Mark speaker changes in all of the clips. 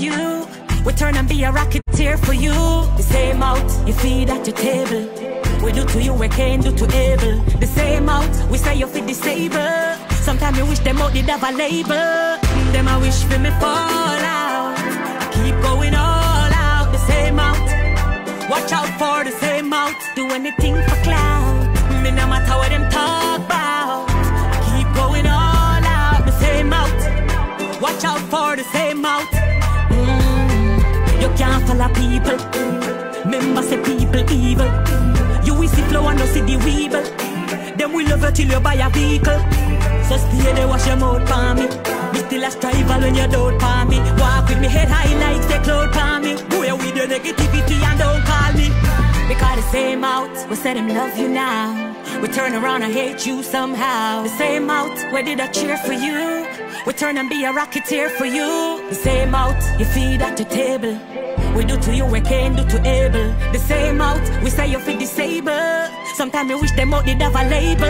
Speaker 1: you. We turn and be a rocketeer for you. The same out, you feed at your table. We do to you, we can't do to able. The same out, we say you fit disable. Sometimes you wish them out did have a label. Them I wish for me fall out. I keep going all out. The same out, watch out for the same out. Do anything for cloud. Me no matter what them talk about. I keep going all out. The same out, watch out for the same out. You can't follow people. Remember say people evil. You will see flow and no see the weeble. Then we love you till you buy a vehicle. So stay there, wash your mouth for me. Me still a strival when you don't for me. Walk with me head high like say cloud for me. Go away with your negativity and don't call me. Because the same out, we say them love you now. We turn around and hate you somehow. The same out, where did I cheer for you? We turn and be a rocketeer for you. The same out, you feed at your table. We do to you, we can't do to able. The same out, we say you feel disabled. Sometimes we wish them out did have a label.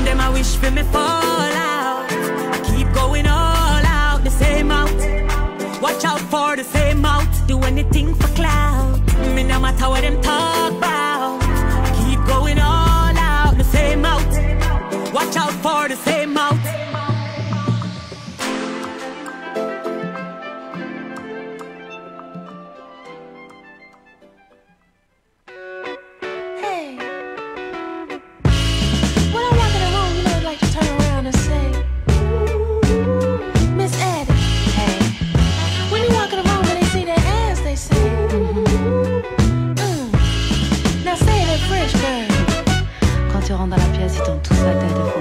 Speaker 1: Them I wish for me fall out. I keep going all out. The same out, watch out for the same out. Do anything for cloud. Me no matter what them talk about. I keep going all out. The same out, watch out for the same out.
Speaker 2: Dans la pièce, ils t'ont tous la tête de fond.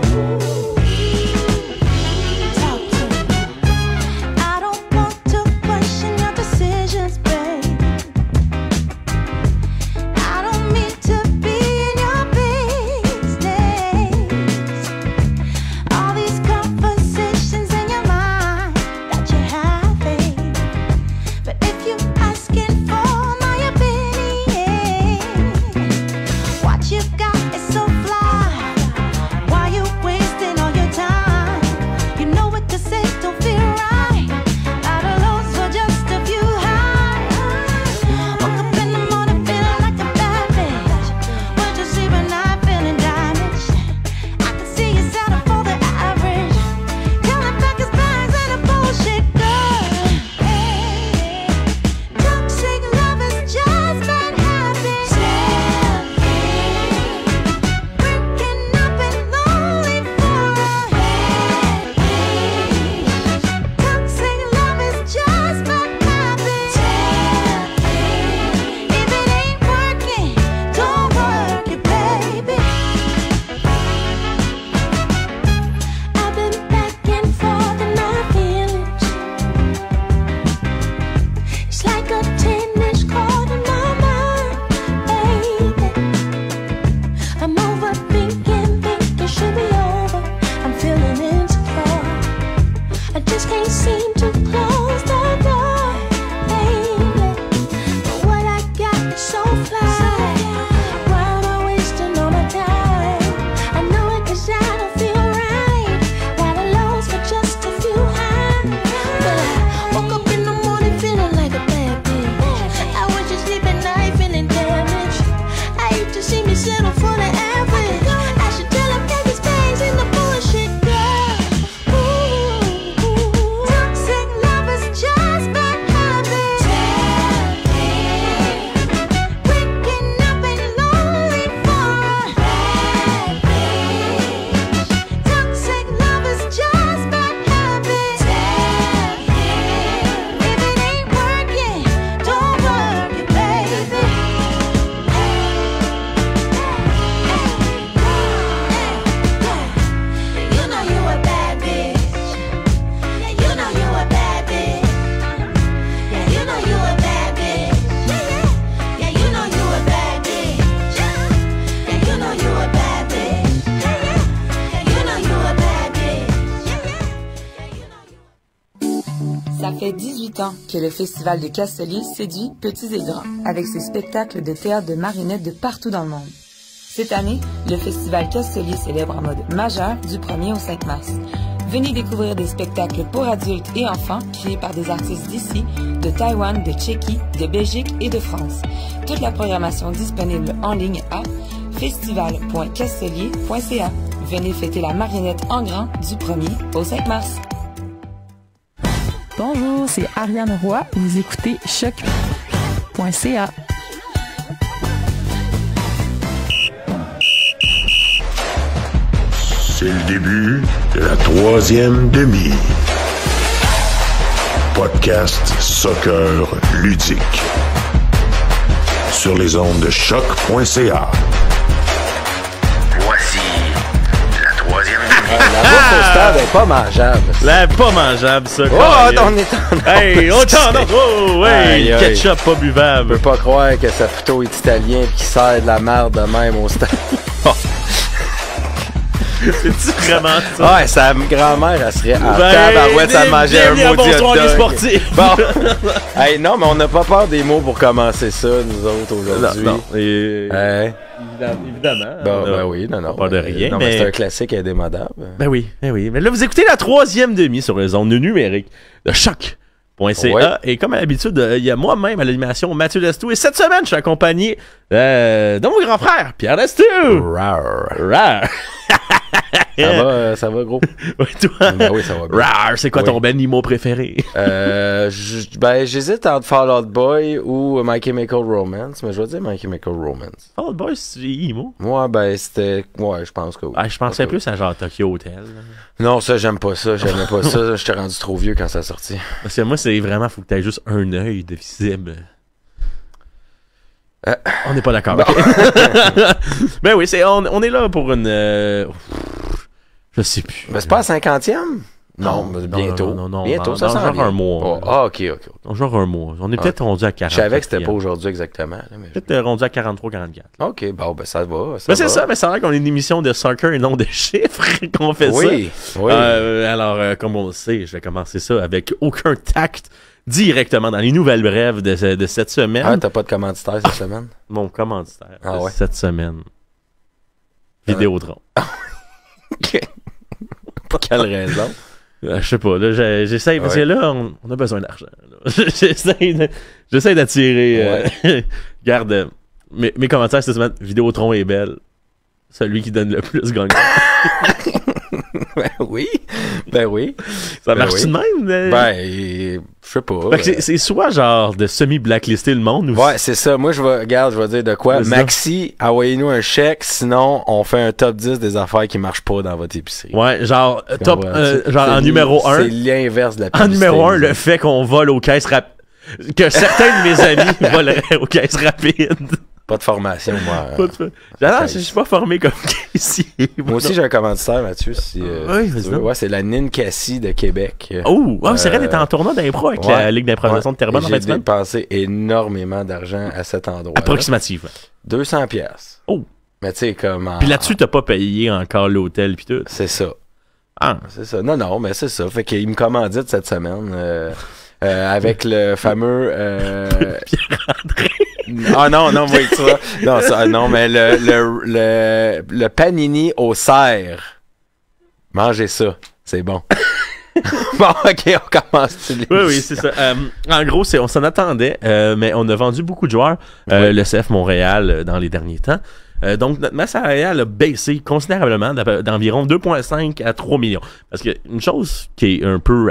Speaker 3: Ça fait 18 ans que le Festival de Castelier séduit petits et grands avec ses spectacles de théâtre de marionnettes de partout dans le monde. Cette année, le Festival Castelier célèbre en mode majeur du 1er au 5 mars. Venez découvrir des spectacles pour adultes et enfants créés par des artistes d'ici, de Taïwan, de Tchéquie, de Belgique et de France. Toute la programmation disponible en ligne à festival.castelier.ca. Venez fêter la marionnette en grand du 1er au 5 mars.
Speaker 4: Bonjour, c'est Ariane Roy. Vous écoutez choc.ca.
Speaker 5: C'est le début de la 3e demi. Podcast soccer ludique. Sur les ondes de choc.ca. Voici la 3e demi.
Speaker 6: La bouffe au stade est pas mangeable.
Speaker 7: Là, pas mangeable, ça.
Speaker 6: Oh, on est en...
Speaker 7: Hey, autant oh, hey, ketchup pas buvable.
Speaker 6: Je peux pas croire que Saputo est italien et qu'il sert de la merde de même au stade.
Speaker 7: C'est-tu vraiment ça?
Speaker 6: Ouais, sa grand-mère, elle serait en tabarouette, ça mangeait un maudit hot dog.
Speaker 7: Sportifs.
Speaker 6: Bon. Hey, non, mais on n'a pas peur des mots pour commencer ça, nous autres, aujourd'hui.
Speaker 7: Non.
Speaker 6: Évidemment. Ben oui, non.
Speaker 7: Pas de rien,
Speaker 6: non, mais c'est un classique indémodable.
Speaker 7: Ben oui. Mais là, vous écoutez la 3e demi sur les ondes numériques de choc.ca. Ouais. Et comme à l'habitude, il y a moi-même à l'animation Mathieu Lestou. Et cette semaine, je suis accompagné de mon grand frère, Pierre Lestou. Rare.
Speaker 6: Ça va, gros.
Speaker 7: Oui, toi?
Speaker 6: Ben oui, ça va bien.
Speaker 7: Rare, c'est quoi ton band Nemo préféré?
Speaker 6: J'hésite entre Fall Out Boy ou My Chemical Romance, mais je vais dire My Chemical Romance.
Speaker 7: Fall Out Boy, c'est emo?
Speaker 6: Moi, c'était... Ouais, je pense que oui.
Speaker 7: Je pensais plus à genre Tokyo Hotel.
Speaker 6: Non, ça, j'aime pas ça. J'aimais pas ça. J'étais rendu trop vieux quand ça a sorti.
Speaker 7: Parce que moi, c'est vraiment... Faut que t'aies juste un œil de visible. On n'est pas d'accord. Bon. Okay. Ben oui, on est là pour une... je sais plus.
Speaker 6: Mais c'est pas la 50e? Non, bientôt.
Speaker 7: Non,
Speaker 6: bientôt, ça sent
Speaker 7: genre un mois.
Speaker 6: OK.
Speaker 7: Genre un mois. On est peut-être rendu à 40.
Speaker 6: Je savais que c'était pas aujourd'hui exactement.
Speaker 7: Peut-être rendu à 43-44.
Speaker 6: OK, bon, ben ça va.
Speaker 7: C'est ça, mais c'est vrai qu'on est une émission de soccer et non de chiffres qu'on fait ça.
Speaker 6: Oui.
Speaker 7: Alors, comme on le sait, je vais commencer ça avec aucun tact directement dans les nouvelles brèves de cette semaine.
Speaker 6: Ah, t'as pas de commanditaire cette semaine?
Speaker 7: Mon commanditaire
Speaker 6: ouais.
Speaker 7: Cette semaine. Vidéotron.
Speaker 6: Pour quelle raison?
Speaker 7: Je sais pas, là, j'essaye, parce que là, on a besoin d'argent. J'essaye d'attirer. Regarde, mes commentaires cette semaine, Vidéotron est belle. Celui qui donne le plus gagne.
Speaker 6: Ben oui.
Speaker 7: Ça marche-tu de même?
Speaker 6: Je sais pas.
Speaker 7: C'est soit genre de semi-blacklister le monde ou...
Speaker 6: Ouais, c'est ça. Moi, je vais dire de quoi. Maxi, envoyez-nous un chèque, sinon on fait un top 10 des affaires qui marchent pas dans votre épicerie.
Speaker 7: Ouais, genre top, genre en numéro 1.
Speaker 6: C'est l'inverse de la publicité.
Speaker 7: En numéro 1, le fait qu'on vole aux caisses rapides. Que certains de mes amis voleraient aux caisses rapides.
Speaker 6: Pas de formation, moi.
Speaker 7: Je suis pas formé comme Cassie.
Speaker 6: Moi aussi, j'ai un commanditaire, Mathieu. Ouais, c'est la Ninkasi de Québec.
Speaker 7: C'est vrai d'être en tournoi d'impro avec la Ligue d'improvisation de Terrebonne en fait.
Speaker 6: J'ai dépensé énormément d'argent à cet endroit.
Speaker 7: Approximativement.
Speaker 6: 200$.
Speaker 7: Oh.
Speaker 6: Mais tu sais, comme...
Speaker 7: Puis là-dessus, t'as pas payé encore l'hôtel pis tout.
Speaker 6: C'est ça.
Speaker 7: Ah.
Speaker 6: C'est ça. Non, mais c'est ça. Fait qu'il me commandite cette semaine. Avec le fameux
Speaker 7: Pierre-André.
Speaker 6: Non, oui, tu vois. Non, mais le panini au cerf. Mangez ça, c'est bon. Bon, OK, on commence.
Speaker 7: Oui, c'est ça. En gros, on s'en attendait, mais on a vendu beaucoup de joueurs. Le CF Montréal dans les derniers temps. Donc, notre masse salariale a baissé considérablement d'environ 2,5 à 3 millions. Parce que une chose qui est un peu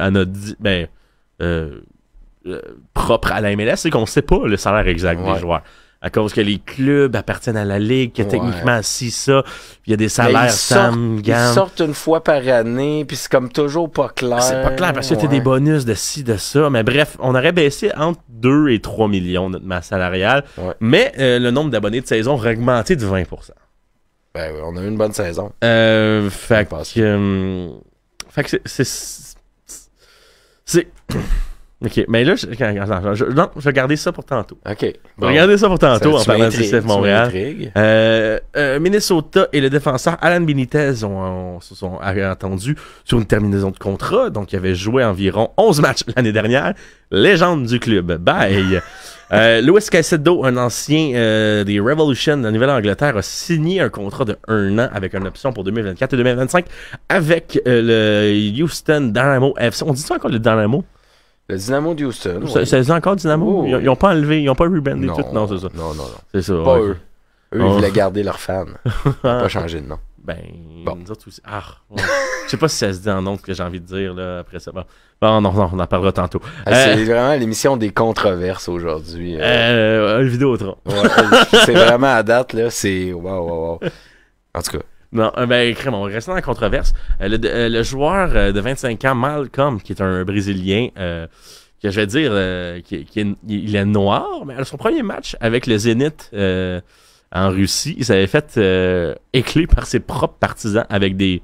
Speaker 7: propre à la MLS, c'est qu'on ne sait pas le salaire exact des joueurs. À cause que les clubs appartiennent à la Ligue, que techniquement, si ça, il y a des salaires
Speaker 6: ils sortent une fois par année, puis c'est comme toujours pas clair.
Speaker 7: C'est pas clair parce que t'as des bonus de ci, de ça. Mais bref, on aurait baissé entre 2 et 3 millions notre masse salariale. Mais le nombre d'abonnés de saison aurait augmenté de 20%.
Speaker 6: Ben oui, on a eu une bonne saison.
Speaker 7: Fait que c'est OK, mais là, je vais garder ça pour tantôt.
Speaker 6: OK.
Speaker 7: Bon. Regardez ça pour tantôt en parlant du CF Montréal. Minnesota et le défenseur Alan Benitez se sont attendus sur une terminaison de contrat. Donc, il avait joué environ 11 matchs l'année dernière. Légende du club. Bye! Louis Caicedo, un ancien des Revolution de la Nouvelle-Angleterre, a signé un contrat de 1 an avec une option pour 2024 et 2025 avec le Houston Dynamo FC. On dit ça encore le Dynamo?
Speaker 6: Le Dynamo de Houston.
Speaker 7: C'est encore Dynamo?
Speaker 6: Oh,
Speaker 7: Ils n'ont pas enlevé, ils n'ont pas rebrandé
Speaker 6: non,
Speaker 7: tout? Non, c'est ça.
Speaker 6: Non.
Speaker 7: C'est ça.
Speaker 6: Pas
Speaker 7: ouais.
Speaker 6: eux. Eux, ils voulaient garder leurs fans. Ils n'ont pas changé de nom.
Speaker 7: Ben,
Speaker 6: Bon.
Speaker 7: nous autres aussi. Ah, ouais. Je sais pas si ça se dit en nom que j'ai envie de dire là, après ça. Bon, non, on en parlera tantôt.
Speaker 6: C'est vraiment l'émission des controverses aujourd'hui.
Speaker 7: Le Vidéotron.
Speaker 6: Ouais, c'est vraiment à date, là, c'est... Wow. En tout cas.
Speaker 7: Non, ben, crème, on reste dans la controverse. Le joueur de 25 ans, Malcolm, qui est un Brésilien, que je vais dire, il est noir, mais à son premier match avec le Zénith en Russie, il s'avait fait écler par ses propres partisans avec des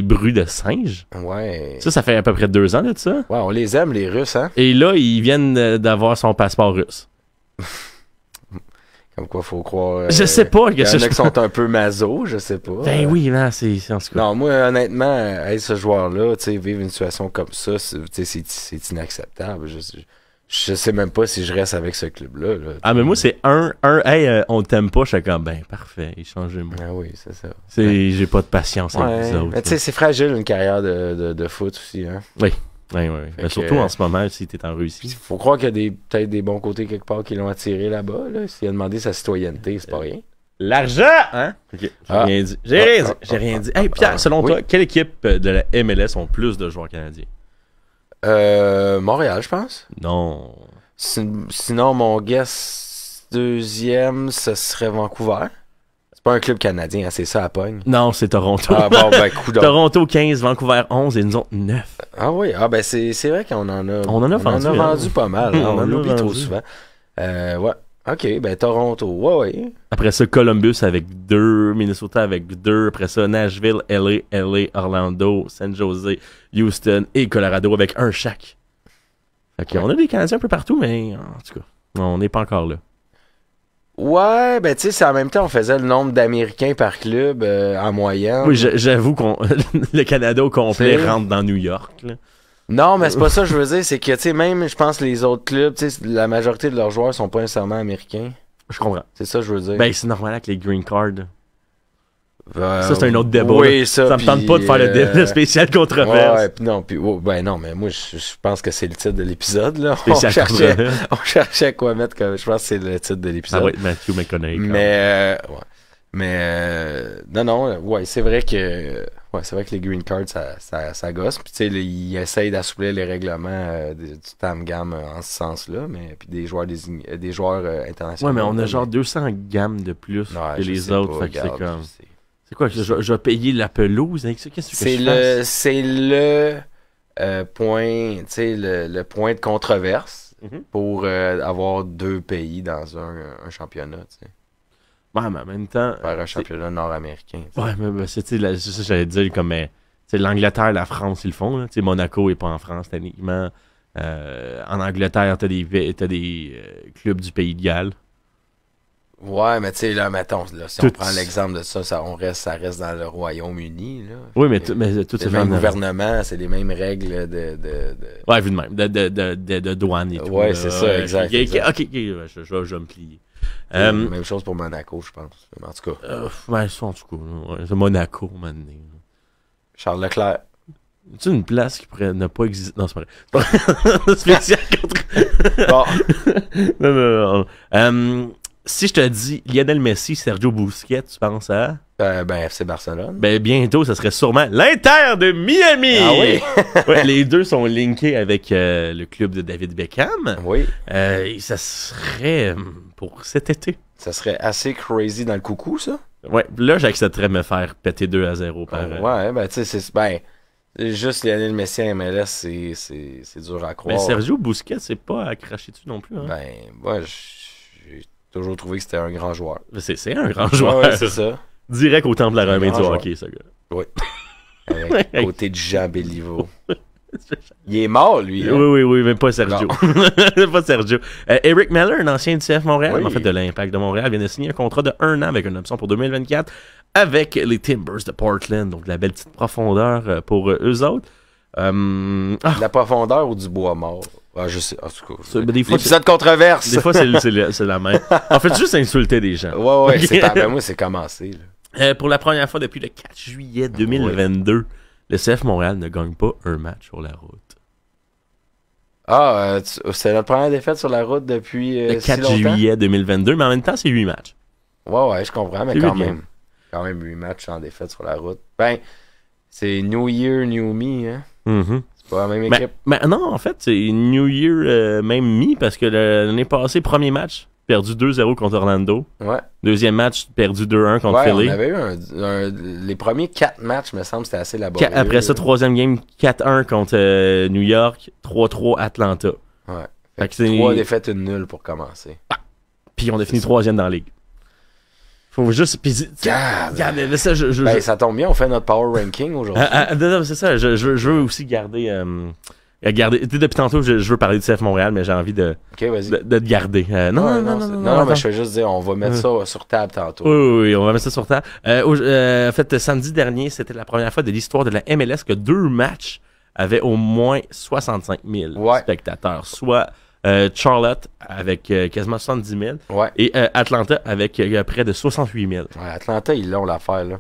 Speaker 7: bruits de singes.
Speaker 6: Ouais.
Speaker 7: Ça fait à peu près 2 ans de ça.
Speaker 6: Ouais, on les aime, les Russes, hein?
Speaker 7: Et là, ils viennent d'avoir son passeport russe.
Speaker 6: Comme quoi, faut croire...
Speaker 7: Je sais pas.
Speaker 6: Il y en a qui sont un peu maso, je sais pas.
Speaker 7: Ben oui, non, c'est en tout cas.
Speaker 6: Non, moi, honnêtement, ce joueur-là, tu sais, vivre une situation comme ça, c'est inacceptable. Je sais même pas si je reste avec ce club-là. Là.
Speaker 7: Ah, mais moi, c'est hey, on t'aime pas, je suis comme, ben, parfait, échangez-moi.
Speaker 6: Ah oui, c'est ça.
Speaker 7: J'ai pas de patience avec vous autres.
Speaker 6: Mais tu sais, c'est fragile une carrière de foot aussi, hein.
Speaker 7: Oui. Mais surtout en ce moment, si t'es en
Speaker 6: Il
Speaker 7: Russie.
Speaker 6: faut croire qu'il y a peut-être des bons côtés quelque part qui l'ont attiré là-bas, là. S'il a demandé sa citoyenneté, c'est pas rien.
Speaker 7: L'argent! Hein? Ok, j'ai
Speaker 6: Ah.
Speaker 7: rien dit. J'ai rien dit. Hey, Pierre, selon toi, quelle équipe de la MLS ont plus de joueurs canadiens?
Speaker 6: Montréal, je pense.
Speaker 7: Non.
Speaker 6: Sinon, mon guess deuxième, ce serait Vancouver. C'est pas un club canadien, hein, c'est ça à pogne.
Speaker 7: Non, c'est Toronto.
Speaker 6: Ah bon, ben, coudonc.
Speaker 7: Toronto 15, Vancouver 11 et nous autres 9.
Speaker 6: Ah oui, ben c'est vrai qu'on en a...
Speaker 7: On en a vendu,
Speaker 6: vendu pas mal, hein,
Speaker 7: On en
Speaker 6: on
Speaker 7: a
Speaker 6: l'oublie trop
Speaker 7: vendu.
Speaker 6: souvent. Ouais. OK, ben Toronto, ouais.
Speaker 7: Après ça, Columbus avec 2, Minnesota avec 2, après ça, Nashville, LA, Orlando, San Jose, Houston et Colorado avec 1 chaque. Fait qu'on a des Canadiens un peu partout, mais en tout cas, on n'est pas encore là.
Speaker 6: Ouais, ben tu sais, c'est en même temps, on faisait le nombre d'Américains par club en moyenne.
Speaker 7: Oui, j'avoue qu'on le Canada au complet
Speaker 6: C'est-
Speaker 7: rentre dans New York. Là.
Speaker 6: Non, mais c'est pas ça que je veux dire, c'est que, tu sais, même, je pense, les autres clubs, tu sais, la majorité de leurs joueurs sont pas nécessairement américains.
Speaker 7: Je comprends.
Speaker 6: C'est ça que je veux dire.
Speaker 7: Ben, c'est normal avec les green cards.
Speaker 6: Ça,
Speaker 7: Ça, c'est un autre débat.
Speaker 6: Oui,
Speaker 7: là.
Speaker 6: ça.
Speaker 7: Ça me
Speaker 6: puis,
Speaker 7: tente pas de faire le spécial controverse.
Speaker 6: Ouais, puis non, ben non, mais moi, je pense que c'est le titre de l'épisode, là.
Speaker 7: Spécial controverse.
Speaker 6: On cherchait quoi mettre comme, je pense que c'est le titre de
Speaker 7: Ça
Speaker 6: l'épisode.
Speaker 7: va être Matthew McConaughey.
Speaker 6: Non, ouais, c'est vrai que les green cards, ça gosse. Puis, tu sais, ils essayent d'assouplir les règlements du TAMGAM en ce sens-là, mais puis des joueurs internationaux.
Speaker 7: Ouais, mais on a genre 200 gammes de plus
Speaker 6: Ouais,
Speaker 7: que
Speaker 6: je
Speaker 7: les
Speaker 6: sais
Speaker 7: autres.
Speaker 6: pas,
Speaker 7: Fait que c'est
Speaker 6: regarde,
Speaker 7: comme.
Speaker 6: je sais.
Speaker 7: C'est quoi? Je vais payer la pelouse avec ça? Qu'est-ce que je fasse?
Speaker 6: C'est le point, tu sais, le point de controverse
Speaker 7: Mhm.
Speaker 6: pour avoir 2 pays dans un championnat, tu sais.
Speaker 7: Ouais, mais en même temps.
Speaker 6: Faire un championnat nord-américain. tu sais.
Speaker 7: Ouais, mais c'est c'est ça que j'allais dire comme l'Angleterre, la France, ils le font. Là. Monaco est pas en France techniquement. En Angleterre, t'as des clubs du Pays de Galles.
Speaker 6: Ouais, mais tu sais, là, mettons, là, si
Speaker 7: Tout-
Speaker 6: on prend l'exemple de ça, ça reste dans le Royaume-Uni, là.
Speaker 7: Oui, mais
Speaker 6: Et
Speaker 7: tout
Speaker 6: c'est
Speaker 7: se
Speaker 6: le
Speaker 7: fait
Speaker 6: même
Speaker 7: en
Speaker 6: gouvernement, c'est les mêmes règles
Speaker 7: Ouais, vu de même. De douane et tout.
Speaker 6: Ouais,
Speaker 7: là.
Speaker 6: c'est ça, exact,
Speaker 7: Ok,
Speaker 6: exact.
Speaker 7: ok, ouais, je vais me plier.
Speaker 6: Même chose pour Monaco, je pense. En tout cas,
Speaker 7: Ouais, ça, en tout cas. Ouais, c'est Monaco, maintenant.
Speaker 6: Charles Leclerc.
Speaker 7: C'est une place qui pourrait ne pas exister. Non, c'est pas vrai. Spécial contre.
Speaker 6: Bon,
Speaker 7: Non. Si je te dis Lionel Messi, Sergio Busquets, tu penses à?
Speaker 6: ben, FC Barcelone.
Speaker 7: Ben, bientôt, ça serait sûrement l'Inter de Miami!
Speaker 6: Ah oui?
Speaker 7: Ouais, les deux sont linkés avec le club de David Beckham.
Speaker 6: Oui.
Speaker 7: Et ça serait pour cet été.
Speaker 6: Ça serait assez crazy dans le coucou, ça.
Speaker 7: Ouais, là, j'accepterais de me faire péter 2-0 par...
Speaker 6: Ouais, ben, tu sais, c'est juste Lionel Messi à MLS, c'est dur à croire.
Speaker 7: Mais Sergio Busquets, c'est pas à cracher dessus non plus. Hein?
Speaker 6: Ben, moi, j'ai toujours trouvé que c'était un grand joueur.
Speaker 7: C'est un grand joueur.
Speaker 6: Ouais, c'est ça.
Speaker 7: Direct au temple de la Romaine du
Speaker 6: Grand
Speaker 7: hockey, ce gars.
Speaker 6: Oui. Avec côté de Jean Béliveau. Il est mort, lui. Hein?
Speaker 7: Oui, mais pas Sergio. Pas Sergio. Eric Meller, un ancien du CF Montréal,
Speaker 6: Oui.
Speaker 7: en fait de l'Impact de Montréal, vient de signer un contrat de 1 an avec une option pour 2024 avec les Timbers de Portland. Donc, de la belle petite profondeur pour eux autres.
Speaker 6: De la profondeur ou du bois mort? Ah, je sais. En tout cas,
Speaker 7: Des fois,
Speaker 6: l'épisode controverse.
Speaker 7: des fois c'est la même. En fait, juste insulter des gens.
Speaker 6: Ouais, c'est ben, moi, c'est commencé. Là.
Speaker 7: Pour la première fois depuis le 4 juillet 2022, le CF Montréal ne gagne pas un match sur la route.
Speaker 6: C'est notre première défaite sur la route depuis
Speaker 7: Le
Speaker 6: si
Speaker 7: 4
Speaker 6: longtemps?
Speaker 7: juillet 2022, mais en même temps, c'est 8 matchs.
Speaker 6: Ouais, je comprends, mais
Speaker 7: C'est
Speaker 6: quand
Speaker 7: bien.
Speaker 6: même. Quand même 8 matchs en défaite sur la route. Ben, c'est New Year, New Me, hein.
Speaker 7: Mhm.
Speaker 6: C'est pas la même
Speaker 7: Mais,
Speaker 6: équipe.
Speaker 7: mais non, en fait, c'est New Year même mi parce que l'année passée, premier match, perdu 2-0 contre Orlando.
Speaker 6: Ouais.
Speaker 7: Deuxième match, perdu 2-1 contre
Speaker 6: Ouais,
Speaker 7: Philly.
Speaker 6: on avait eu les premiers 4 matchs, me semble, c'était assez laborieux.
Speaker 7: Après ça, troisième game, 4-1 contre New York, 3-3 Atlanta.
Speaker 6: Ouais.
Speaker 7: Fait que c'est-
Speaker 6: 3 défaites, une nulle pour commencer.
Speaker 7: Puis on a fini troisième dans la ligue. Faut juste... Puis, regarde, mais ça,
Speaker 6: Ben, ça tombe bien, on fait notre power ranking aujourd'hui.
Speaker 7: non, c'est ça, je veux aussi garder... tu sais, depuis tantôt, je veux parler du CF Montréal, mais j'ai envie de
Speaker 6: Ok, vas-y.
Speaker 7: te garder. Non,
Speaker 6: Ouais,
Speaker 7: non,
Speaker 6: mais
Speaker 7: attends.
Speaker 6: je vais juste dire, on va mettre ça sur table tantôt.
Speaker 7: Oui, on va mettre ça sur table. En fait, samedi dernier, c'était la première fois de l'histoire de la MLS que 2 matchs avaient au moins 65 000
Speaker 6: Ouais.
Speaker 7: spectateurs. Soit Charlotte avec quasiment 70 000
Speaker 6: Ouais.
Speaker 7: et Atlanta avec près de 68 000.
Speaker 6: Ouais, Atlanta, ils l'ont l'affaire, là.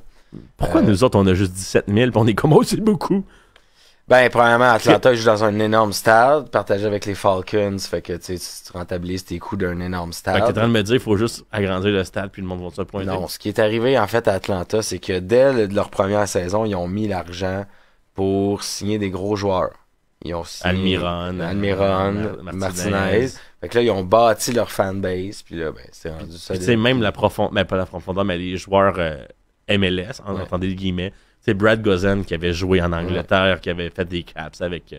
Speaker 7: Pourquoi nous autres, on a juste 17 000 puis on est comme, oh, c'est beaucoup?
Speaker 6: Ben, premièrement, Atlanta joue dans un énorme stade, partagé avec les Falcons, fait que tu rentabilises tes coûts d'un énorme
Speaker 7: Fait que t'es en
Speaker 6: stade.
Speaker 7: train de me dire, il faut juste agrandir le stade puis le monde va se pointer.
Speaker 6: Non, ce qui est arrivé en fait à Atlanta, c'est que dès leur première saison, ils ont mis l'argent pour signer des gros joueurs. Ils ont signé
Speaker 7: Almiron,
Speaker 6: Martinez. Fait que là, ils ont bâti leur fanbase, puis là, ben, c'est rendu ça.
Speaker 7: Puis tu sais, même la profondeur, mais pas la profondeur, mais les joueurs MLS,
Speaker 6: Ouais.
Speaker 7: entendez les guillemets. C'est Brad Guzan qui avait joué en Angleterre, qui avait fait des caps avec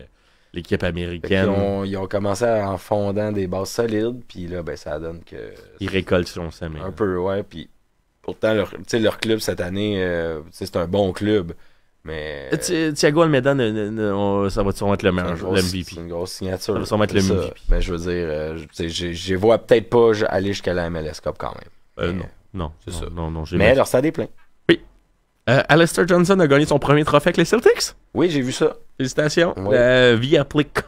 Speaker 7: l'équipe
Speaker 6: Fait
Speaker 7: américaine.
Speaker 6: qu'ils ont commencé en fondant des bases solides, puis là, ben, ça donne que.
Speaker 7: Ils récoltent son sommet.
Speaker 6: Un peu, ouais. Puis pourtant, leur club cette année, c'est un bon club. Mais.
Speaker 7: Thiago Almeida, ça va sûrement être le meilleur, le MVP.
Speaker 6: C'est une grosse signature.
Speaker 7: Ça va sûrement être le
Speaker 6: c'est ça.
Speaker 7: MVP.
Speaker 6: Mais je veux dire, je les vois peut-être pas aller jusqu'à la MLS Cup quand même. Mais,
Speaker 7: Non,
Speaker 6: c'est
Speaker 7: non,
Speaker 6: ça.
Speaker 7: non, j'ai
Speaker 6: mais leur stade est plein.
Speaker 7: Alistair Johnson a gagné son premier trophée avec les Celtics.
Speaker 6: Oui, j'ai vu ça.
Speaker 7: Félicitations.
Speaker 6: Ouais.
Speaker 7: Via Play Cup.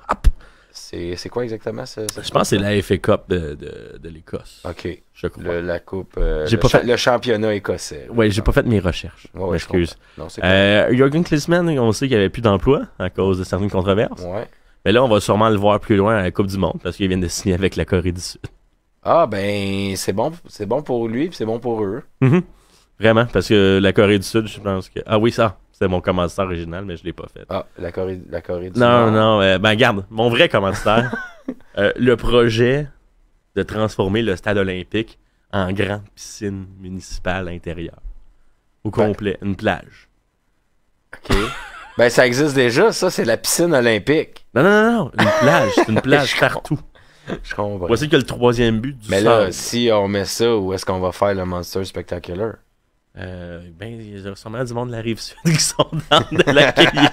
Speaker 6: C'est quoi exactement ça?
Speaker 7: Je pense que c'est la FA Cup de l'Écosse.
Speaker 6: Ok.
Speaker 7: Je crois.
Speaker 6: La coupe.
Speaker 7: J'ai pas fait-
Speaker 6: le championnat écossais.
Speaker 7: Ouais, j'ai pas fait mes recherches.
Speaker 6: Ouais,
Speaker 7: M'excuse.
Speaker 6: je comprends. Non, c'est correct.
Speaker 7: Jürgen Klinsmann, on sait qu'il n'y avait plus d'emploi à cause de certaines controverses.
Speaker 6: Ouais.
Speaker 7: Mais là, on va sûrement le voir plus loin à la Coupe du Monde parce qu'ils viennent de signer avec la Corée du Sud.
Speaker 6: Ah, ben, c'est bon pour lui, puis c'est bon pour eux.
Speaker 7: Mhm. Vraiment, parce que la Corée du Sud, je pense que... Ah oui, ça, c'est mon commanditaire original, mais je l'ai pas fait.
Speaker 6: Ah, la Corée du
Speaker 7: Non,
Speaker 6: Nord.
Speaker 7: non, ben garde, mon vrai commanditaire, le projet de transformer le stade olympique en grande piscine municipale intérieure. Au complet, une plage.
Speaker 6: OK. Ben, ça existe déjà, ça, c'est la piscine olympique.
Speaker 7: Non, une plage, c'est une plage
Speaker 6: Je
Speaker 7: partout.
Speaker 6: Je comprends.
Speaker 7: Voici que le troisième but du
Speaker 6: Mais là,
Speaker 7: sable.
Speaker 6: si on met ça, où est-ce qu'on va faire le Monster Spectacular?
Speaker 7: Ben, il y a sûrement du monde de la Rive-Sud qui sont dans de l'accueillir.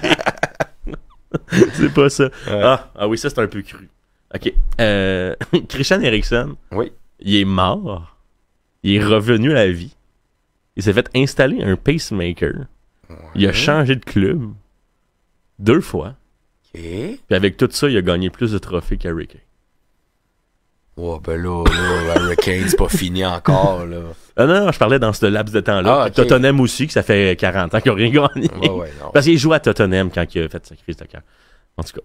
Speaker 7: C'est pas ça.
Speaker 6: Ouais.
Speaker 7: Ah oui, ça c'est un peu cru. Ok. Christian Eriksen,
Speaker 6: Oui.
Speaker 7: il est mort. Il est revenu à la vie. Il s'est fait installer un pacemaker. Il a changé de club 2 fois.
Speaker 6: OK.
Speaker 7: Puis avec tout ça, il a gagné plus de trophées qu'Harry Kane.
Speaker 6: Ouais, ben là, Hurricane, c'est pas fini encore, là.
Speaker 7: Non, je parlais dans ce laps de temps-là.
Speaker 6: Ah, ok.
Speaker 7: Tottenham aussi, que ça fait 40 ans qu'ils n'ont rien gagné.
Speaker 6: Ouais, non.
Speaker 7: Parce qu'il jouait à Tottenham quand il a fait sa crise de cœur. En tout cas.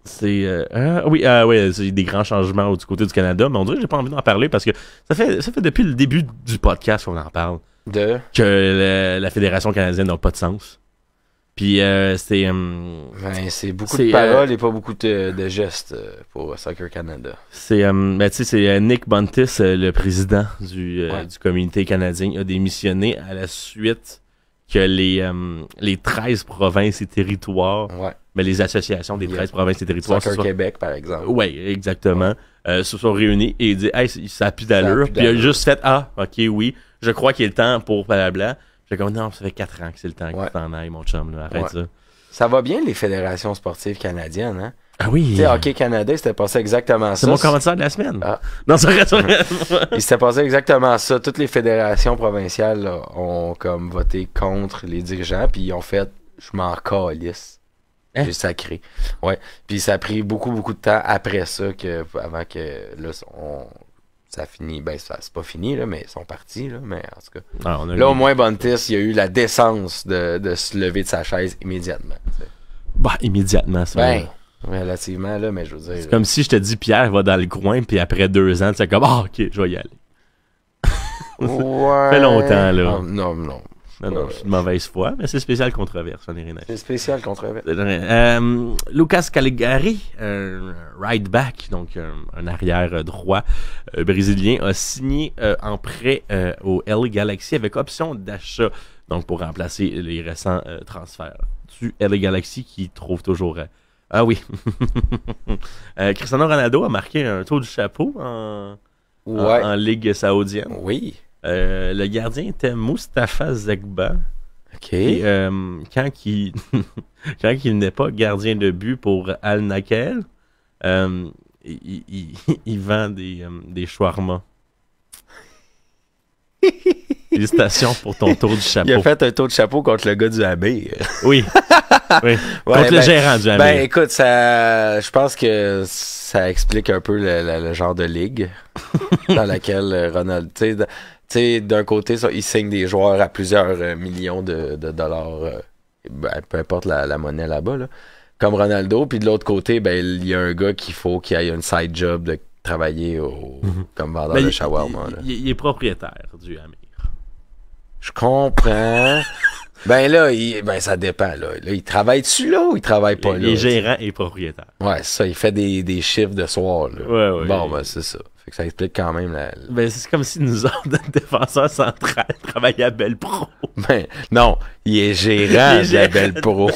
Speaker 7: C'est. Oui, c'est des grands changements du côté du Canada, mais on dirait que j'ai pas envie d'en parler parce que ça fait depuis le début du podcast qu'on en parle. Que la Fédération canadienne n'a pas de sens. Puis c'est.
Speaker 6: Ben, c'est beaucoup
Speaker 7: C'est,
Speaker 6: de paroles et pas beaucoup de gestes pour Soccer Canada.
Speaker 7: C'est ben, tu sais, c'est Nick Buntis, le président du
Speaker 6: Ouais.
Speaker 7: comité canadien, a démissionné à la suite que les 13 provinces et territoires,
Speaker 6: Ouais.
Speaker 7: mais les associations des 13 provinces et territoires
Speaker 6: Soccer
Speaker 7: se sont-
Speaker 6: Québec, par exemple.
Speaker 7: Oui, exactement. Se sont réunis et il dit hey, ça a plus d'allure.
Speaker 6: plus
Speaker 7: Puis il a
Speaker 6: d'allure.
Speaker 7: juste fait ah, ok, oui, je crois qu'il est le temps pour blabla. J'ai comme non, ça fait 4 ans que c'est le temps que
Speaker 6: Ouais.
Speaker 7: tu t'en ailles, mon chum, là, arrête
Speaker 6: Ouais.
Speaker 7: ça.
Speaker 6: Ça va bien, les fédérations sportives canadiennes, hein?
Speaker 7: Ah oui,
Speaker 6: Tu sais, Hockey Canada, c'était passé exactement
Speaker 7: c'est
Speaker 6: ça.
Speaker 7: mon commentaire de la semaine.
Speaker 6: Ah.
Speaker 7: Non, c'est vrai, c'est vrai.
Speaker 6: Il s'était passé exactement ça. Toutes les fédérations provinciales là, ont comme voté contre les dirigeants, puis ils ont fait « je m'en calisse ».
Speaker 7: Hein?
Speaker 6: J'ai sacré. Ouais. Puis ça a pris beaucoup de temps après ça, avant que là, ça finit. Ben, ça c'est pas fini, là, mais ils sont partis, là, mais en tout cas.
Speaker 7: Ah, on a
Speaker 6: Là,
Speaker 7: eu-
Speaker 6: au moins, Buntis, il a eu la décence de se lever de sa chaise immédiatement. Tu sais.
Speaker 7: Bah, immédiatement, ça.
Speaker 6: Ben, Relativement, là, mais je veux dire...
Speaker 7: C'est comme si je te dis Pierre va dans le coin, puis après 2 ans, tu sais, comme, ok, je vais y aller.
Speaker 6: Ouais.
Speaker 7: Ça fait longtemps, là.
Speaker 6: Non.
Speaker 7: Non, je suis de mauvaise foi, mais c'est spécial controverse, on est rien à
Speaker 6: C'est spécial controverse.
Speaker 7: Lucas Caligari, right back, donc un arrière droit brésilien, a signé en prêt au LA Galaxy avec option d'achat, donc pour remplacer les récents transferts du LA Galaxy qui trouve toujours... Ah oui, Cristiano Ronaldo a marqué un tour du chapeau en Ligue saoudienne.
Speaker 6: Oui.
Speaker 7: Le gardien était Moustapha Zegba.
Speaker 6: OK.
Speaker 7: Et quand il n'est pas gardien de but pour Al Nakel, il vend des shawarma. Félicitations pour ton tour du chapeau.
Speaker 6: Il a fait un tour de chapeau contre le gars du Habir.
Speaker 7: Oui.
Speaker 6: Ouais,
Speaker 7: contre le gérant du Habir.
Speaker 6: Ben écoute, je pense que ça explique un peu le genre de ligue dans laquelle Ronald... Tu sais, d'un côté, il signe des joueurs à plusieurs millions de dollars, peu importe la monnaie là-bas, là, comme Ronaldo. Puis de l'autre côté, ben il y a un gars qu'il faut qu'il ait une side job de travailler comme vendeur de shawarma.
Speaker 7: Il est propriétaire du Habir.
Speaker 6: Je comprends. Ben là, ça dépend. Là, il travaille dessus là ou il travaille pas là?
Speaker 7: Il est gérant et propriétaire.
Speaker 6: Ouais, ça, il fait des chiffres de soir. Là.
Speaker 7: Ouais.
Speaker 6: Bon, ben c'est ça. Fait que ça explique quand même
Speaker 7: Ben, c'est comme si nous autres, défenseurs centrales, travaillions à Belle Pro.
Speaker 6: Ben, non, il est gérant de la Belle Pro.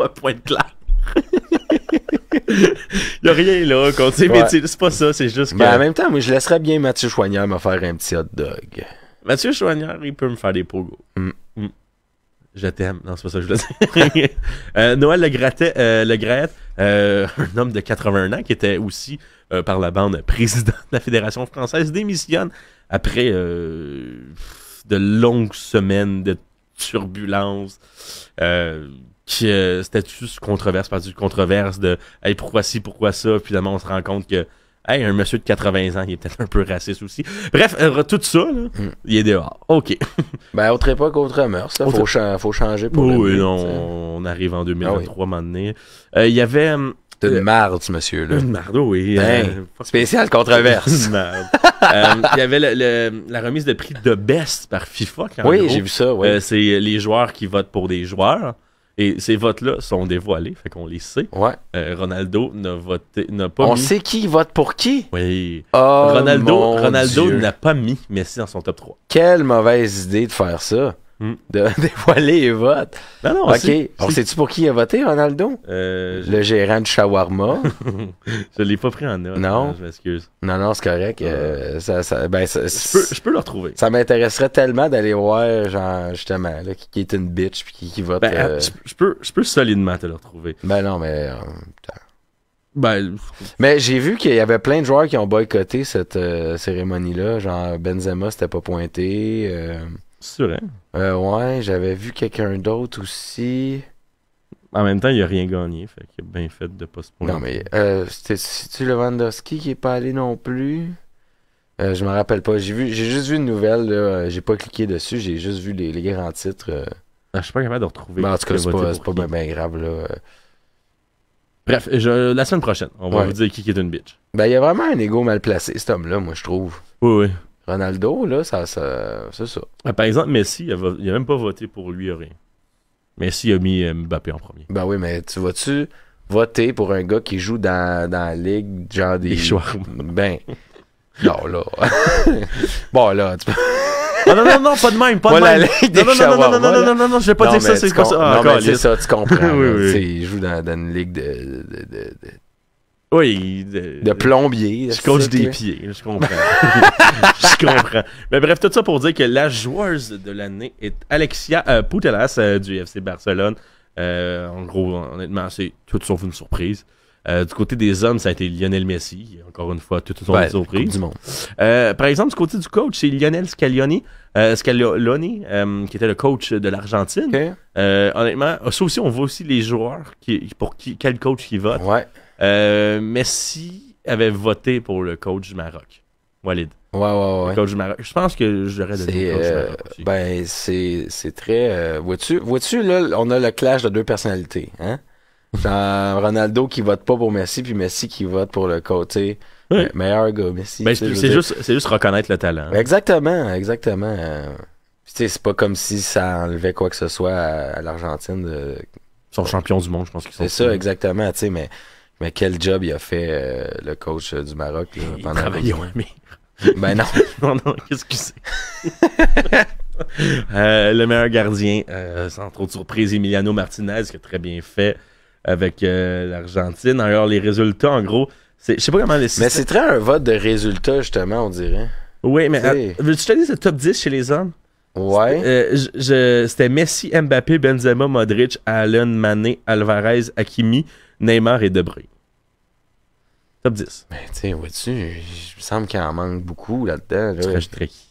Speaker 7: À Pointe Claire. Il n'y a rien là contre ces métiers. C'est pas ça, c'est juste que...
Speaker 6: Ben, en même temps, moi, je laisserais bien Mathieu Choignard me faire un petit hot dog.
Speaker 7: Mathieu Choignard, il peut me faire des pogos. Je t'aime. Non, c'est pas ça que je voulais dire. Noël Le Graët, un homme de 81 ans qui était aussi par la bande président de la Fédération française, démissionne après de longues semaines de turbulences. C'était juste controverse par du controverse de hey, pourquoi ci, pourquoi ça. Puis finalement, on se rend compte que hey, un monsieur de 80 ans, il est peut-être un peu raciste aussi. Bref, tout ça, là, il est dehors. OK.
Speaker 6: Ben, autre époque, autre mœurs. Faut changer pour le mieux,
Speaker 7: non, on arrive en 2023, à un moment donné. Il y avait...
Speaker 6: C'est une marde, ce monsieur-là.
Speaker 7: Une marde, oui.
Speaker 6: Spécial controverse.
Speaker 7: Une marde. Il y avait la remise de prix de Best par FIFA.
Speaker 6: Oui, j'ai vu ça, oui.
Speaker 7: C'est les joueurs qui votent pour des joueurs. Et ces votes-là sont dévoilés, fait qu'on les sait.
Speaker 6: Ouais.
Speaker 7: Ronaldo n'a pas mis...
Speaker 6: On sait qui vote pour qui?
Speaker 7: Oui.
Speaker 6: Oh,
Speaker 7: Ronaldo n'a pas mis Messi dans son top 3.
Speaker 6: Quelle mauvaise idée de faire ça. De dévoiler les votes.
Speaker 7: Non,
Speaker 6: OK. Alors, sais-tu pour qui il a voté, Ronaldo? Le gérant de shawarma.
Speaker 7: Je l'ai pas pris en note.
Speaker 6: Non.
Speaker 7: Je m'excuse.
Speaker 6: Non, c'est correct.
Speaker 7: Je peux le retrouver.
Speaker 6: Ça m'intéresserait tellement d'aller voir, genre, justement, là, qui est une bitch puis qui vote.
Speaker 7: Je peux solidement te le retrouver.
Speaker 6: Ben non, mais...
Speaker 7: Ben,
Speaker 6: mais j'ai vu qu'il y avait plein de joueurs qui ont boycotté cette cérémonie-là. Genre, Benzema s'était pas pointé.
Speaker 7: C'est sûr, hein?
Speaker 6: Ouais, j'avais vu quelqu'un d'autre aussi.
Speaker 7: En même temps, il a rien gagné, fait qu'il a bien fait de pas se pointer.
Speaker 6: Non, mais c'est-tu Lewandowski qui est pas allé non plus? Je me rappelle pas. J'ai juste vu une nouvelle, là. J'ai pas cliqué dessus, j'ai juste vu les grands titres.
Speaker 7: Je suis pas capable de retrouver.
Speaker 6: Ben, en tout cas, c'est pas bien grave, là.
Speaker 7: Bref, la semaine prochaine, on va vous dire qui est une bitch.
Speaker 6: Ben, il y a vraiment un ego mal placé, cet homme-là, moi, je trouve.
Speaker 7: Oui.
Speaker 6: Ronaldo, là, c'est ça.
Speaker 7: Par exemple, Messi, il a même pas voté pour lui, rien. Messi a mis Mbappé en premier.
Speaker 6: Ben oui, mais tu vas-tu voter pour un gars qui joue dans la ligue, genre des...
Speaker 7: shawarma.
Speaker 6: Ben, non, là. Bon, là, tu peux...
Speaker 7: Non, pas de même, pas de même. Non, je vais pas dire ça, c'est pas ça.
Speaker 6: Non, mais c'est ça, tu comprends.
Speaker 7: Oui.
Speaker 6: Il joue dans une ligue de
Speaker 7: oui,
Speaker 6: de plombier.
Speaker 7: Je coach des pieds, je comprends. Je comprends. Mais bref, tout ça pour dire que la joueuse de l'année est Alexia Putellas du FC Barcelone. En gros, honnêtement, c'est tout sauf une surprise. Du côté des hommes, ça a été Lionel Messi. Encore une fois, tout sauf une surprise.
Speaker 6: Du monde.
Speaker 7: Par exemple, du côté du coach, c'est Lionel Scaloni, qui était le coach de l'Argentine.
Speaker 6: Okay.
Speaker 7: Honnêtement, ça aussi, on voit aussi les joueurs quel coach qui vote.
Speaker 6: Ouais.
Speaker 7: Messi avait voté pour le coach du Maroc, Walid.
Speaker 6: Ouais.
Speaker 7: Le coach du Maroc. Je pense que j'aurais donné le coach du Maroc aussi.
Speaker 6: Ben, c'est très... vois-tu, là, on a le clash de deux personnalités, hein? Genre Ronaldo qui vote pas pour Messi, puis Messi qui vote pour le coach, tu sais.
Speaker 7: Oui.
Speaker 6: Meilleur gars, Messi.
Speaker 7: Ben,
Speaker 6: tu sais, je
Speaker 7: c'est
Speaker 6: veux
Speaker 7: juste reconnaître le talent.
Speaker 6: dire. Exactement. Puis, tu sais, c'est pas comme si ça enlevait quoi que ce soit à l'Argentine.
Speaker 7: Ils sont champions du monde, je pense qu'ils sont.
Speaker 6: C'est ça, exactement, tu sais, mais quel job il a fait le coach du Maroc là,
Speaker 7: Ils
Speaker 6: pendant
Speaker 7: travaillent au mais...
Speaker 6: Ben non.
Speaker 7: non, qu'est-ce que c'est? Le meilleur gardien, sans trop de surprise, Emiliano Martinez, qui a très bien fait avec l'Argentine. Alors, les résultats, en gros, je sais pas comment les
Speaker 6: Mais c'est très un vote de résultats, justement, on dirait.
Speaker 7: Oui, mais
Speaker 6: T'sais.
Speaker 7: veux-tu que je te dise le top 10 chez les hommes?
Speaker 6: Ouais.
Speaker 7: C'était Messi, Mbappé, Benzema, Modric, Allen, Mané, Alvarez, Hakimi, Neymar et De Bruyne. Top 10.
Speaker 6: Ben, tu sais, vois-tu, il me semble qu'il en manque beaucoup là-dedans.
Speaker 7: Tu
Speaker 6: Là.
Speaker 7: rajouterais qui?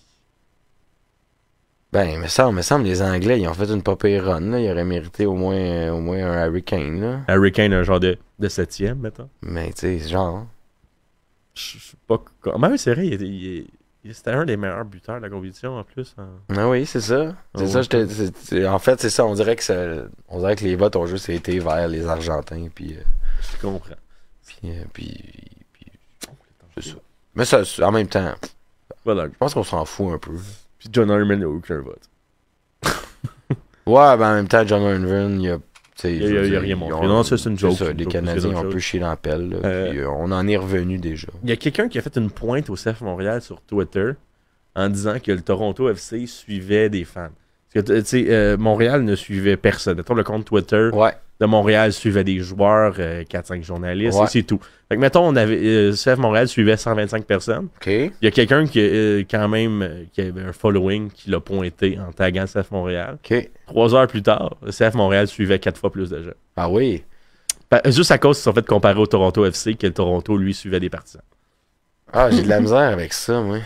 Speaker 6: Ben, il me semble, les Anglais, ils ont fait une pas pire run, là. Ils auraient mérité au moins un Harry Kane, là.
Speaker 7: Harry Kane, un genre de 7e, mettons.
Speaker 6: Mais, tu sais, genre.
Speaker 7: Je sais pas. Mais oui, c'est vrai, c'était un des meilleurs buteurs de la compétition en plus.
Speaker 6: Ah oui, c'est ça. C'est ça, en fait, c'est ça. On dirait que les votes ont juste été vers les Argentins, puis.
Speaker 7: Je comprends.
Speaker 6: Puis c'est ça. Mais ça, en même temps,
Speaker 7: Voilà.
Speaker 6: je pense qu'on s'en fout un peu.
Speaker 7: Puis John Harmon n'a aucun vote.
Speaker 6: Ouais, ben en même temps, John Irvin, il a.
Speaker 7: Il a rien montré. Non, ça, c'est une joke.
Speaker 6: Ça, les Canadiens ont un peu chié dans la pelle. Là, puis, on en est revenu déjà.
Speaker 7: Il y a quelqu'un qui a fait une pointe au CF Montréal sur Twitter en disant que le Toronto FC suivait des fans. Parce que, tu sais, Montréal ne suivait personne. Mettons, le compte Twitter de Montréal suivait des joueurs, 4-5 journalistes, et c'est tout. Fait que, mettons, CF Montréal suivait 125 personnes.
Speaker 6: OK.
Speaker 7: Il y a quelqu'un qui, quand même, qui avait un following qui l'a pointé en taguant CF Montréal.
Speaker 6: OK.
Speaker 7: 3 heures plus tard, CF Montréal suivait 4 fois plus de gens.
Speaker 6: Ah oui.
Speaker 7: Juste à cause qu'ils se sont fait comparer au Toronto FC, que le Toronto, lui, suivait des partisans.
Speaker 6: Ah, j'ai de la misère avec ça, moi.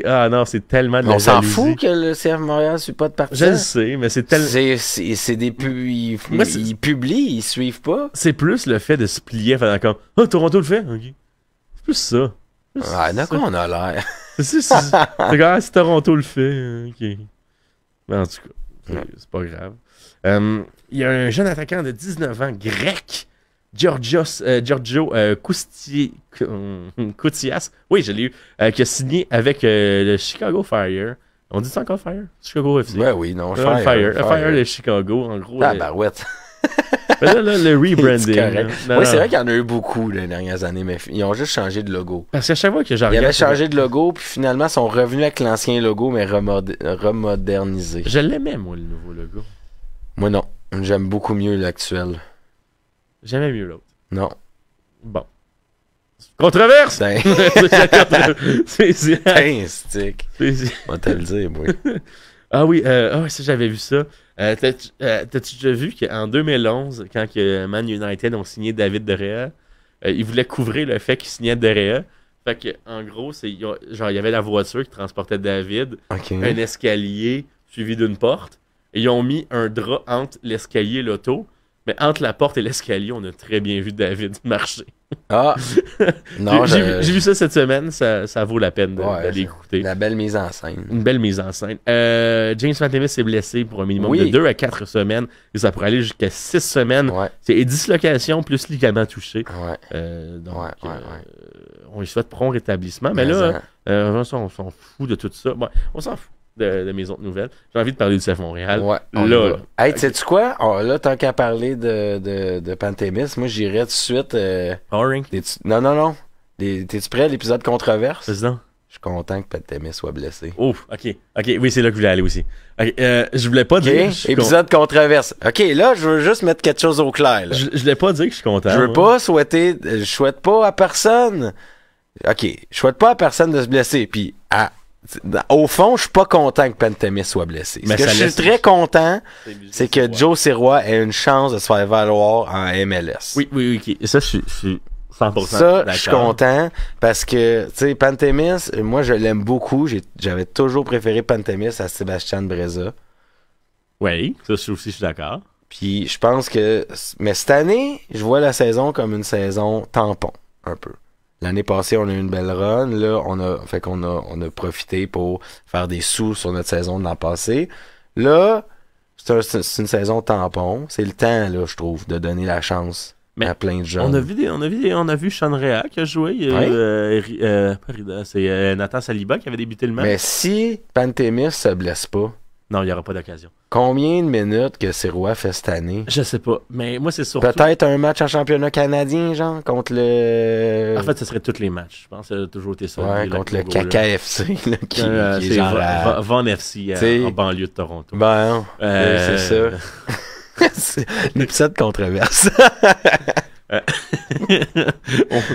Speaker 7: Ah non, c'est tellement de la
Speaker 6: On s'en
Speaker 7: jalousie.
Speaker 6: fout que le CF Montréal ne suit pas de
Speaker 7: Je
Speaker 6: partisans.
Speaker 7: le sais, mais c'est tellement...
Speaker 6: C'est des
Speaker 7: Moi, c'est-
Speaker 6: ils publient, ils suivent pas.
Speaker 7: C'est plus le fait de se plier en faisant comme « Ah, Toronto le fait? Ok. » C'est plus ça.
Speaker 6: Ah, d'accord, on a l'air.
Speaker 7: C'est comme « Ah, si Toronto le fait, ok. » Mais en tout cas, c'est pas grave. Il y a un jeune attaquant de 19 ans, grec, Giorgio Koutias, oui, je l'ai eu, qui a signé avec le Chicago Fire. On dit ça encore Fire? Chicago FC.
Speaker 6: Ouais, oui, non,
Speaker 7: Fire de Chicago, en gros.
Speaker 6: Ah, barouette.
Speaker 7: Mais là, le rebranding.
Speaker 6: correct.
Speaker 7: là.
Speaker 6: Oui, c'est vrai qu'il y en a eu beaucoup les dernières années, mais ils ont juste changé de logo.
Speaker 7: Parce qu'à chaque fois que j'en
Speaker 6: Ils
Speaker 7: regarde...
Speaker 6: avaient changé de logo, puis finalement, ils sont revenus avec l'ancien logo, mais remodernisé.
Speaker 7: Je l'aimais, moi, le nouveau logo.
Speaker 6: Moi, non. J'aime beaucoup mieux l'actuel.
Speaker 7: J'aimais mieux l'autre.
Speaker 6: Non.
Speaker 7: Bon. Controverse!
Speaker 6: C'est
Speaker 7: C'est-
Speaker 6: un stick.
Speaker 7: c'est-
Speaker 6: On va te le dire, moi.
Speaker 7: Ah oui, ça, j'avais vu ça. T'as-tu déjà vu qu'en 2011, quand que Man United ont signé David De Gea, ils voulaient couvrir le fait qu'ils signaient De Gea. Fait que, en gros, il y avait la voiture qui transportait David,
Speaker 6: OK.
Speaker 7: un escalier suivi d'une porte, et ils ont mis un drap entre l'escalier et l'auto. Mais entre la porte et l'escalier, on a très bien vu David marcher.
Speaker 6: Ah! Non,
Speaker 7: J'ai vu ça cette semaine, ça vaut la peine d'aller écouter.
Speaker 6: La belle mise en scène.
Speaker 7: Une belle mise en scène. James Pantemis est blessé pour un minimum de 2 à 4 semaines. Et ça pourrait aller jusqu'à 6 semaines.
Speaker 6: Ouais.
Speaker 7: C'est dislocation plus ligament touché.
Speaker 6: Ouais.
Speaker 7: Donc,
Speaker 6: Ouais.
Speaker 7: on lui souhaite prompt rétablissement. Mais là, on s'en fout de tout ça. Ouais, on s'en fout de mes autres nouvelles. J'ai envie de parler du CF Montréal.
Speaker 6: Ouais.
Speaker 7: Là.
Speaker 6: Hey, sais-tu quoi? Là, tant qu'à parler de Pantémis, moi, j'irais tout de suite.
Speaker 7: Boring.
Speaker 6: Non. T'es-tu prêt à l'épisode controverse?
Speaker 7: Président.
Speaker 6: Je suis content que Pantémis soit blessé.
Speaker 7: Ouf, ok. Oui, c'est là que je voulais aller aussi. Ok, je voulais pas dire.
Speaker 6: OK? Épisode controverse. OK, là, je veux juste mettre quelque chose au clair. Là.
Speaker 7: Je voulais pas dire que je suis content.
Speaker 6: Je veux
Speaker 7: moi.
Speaker 6: pas souhaiter. Je souhaite pas à personne. OK, je souhaite pas à personne de se blesser. Puis, au fond, je suis pas content que Pantémis soit blessé. Ce
Speaker 7: Mais
Speaker 6: que
Speaker 7: ça
Speaker 6: je suis
Speaker 7: laisse-
Speaker 6: très content, c'est que
Speaker 7: Ouais.
Speaker 6: Joe Sirois ait une chance de se faire valoir en MLS.
Speaker 7: Oui, ok. Et ça, je suis 100%
Speaker 6: Ça,
Speaker 7: d'accord.
Speaker 6: je suis content parce que, tu sais, Pantémis, moi, je l'aime beaucoup. J'avais toujours préféré Pantémis à Sébastien Breza.
Speaker 7: Oui, ça, je suis d'accord.
Speaker 6: Puis, je pense que... Mais cette année, je vois la saison comme une saison tampon, un peu. L'année passée, on a eu une belle run. Là, on a profité pour faire des sous sur notre saison de l'an passé. Là, c'est une saison tampon. C'est le temps, là, je trouve, de donner la chance
Speaker 7: Mais
Speaker 6: à plein de gens.
Speaker 7: On a vu Sean Rea qui a joué. Pas Rida, c'est Nathan Saliba qui avait débuté le match.
Speaker 6: Mais si Pantémis se blesse pas,
Speaker 7: Non, il n'y aura pas d'occasion.
Speaker 6: combien de minutes que Sirois fait cette année?
Speaker 7: Je sais pas. Mais moi, c'est surtout.
Speaker 6: Peut-être un match en championnat canadien, genre, contre le...
Speaker 7: En fait, ce serait tous les matchs. Je pense que ça a toujours été ça.
Speaker 6: Ouais, contre le KKFC, là, qui est
Speaker 7: c'est
Speaker 6: genre à-
Speaker 7: Vaughan FC
Speaker 6: T'sais-
Speaker 7: en banlieue de Toronto.
Speaker 6: Ben,
Speaker 7: Euh,
Speaker 6: c'est ça. C'est un épisode controverse.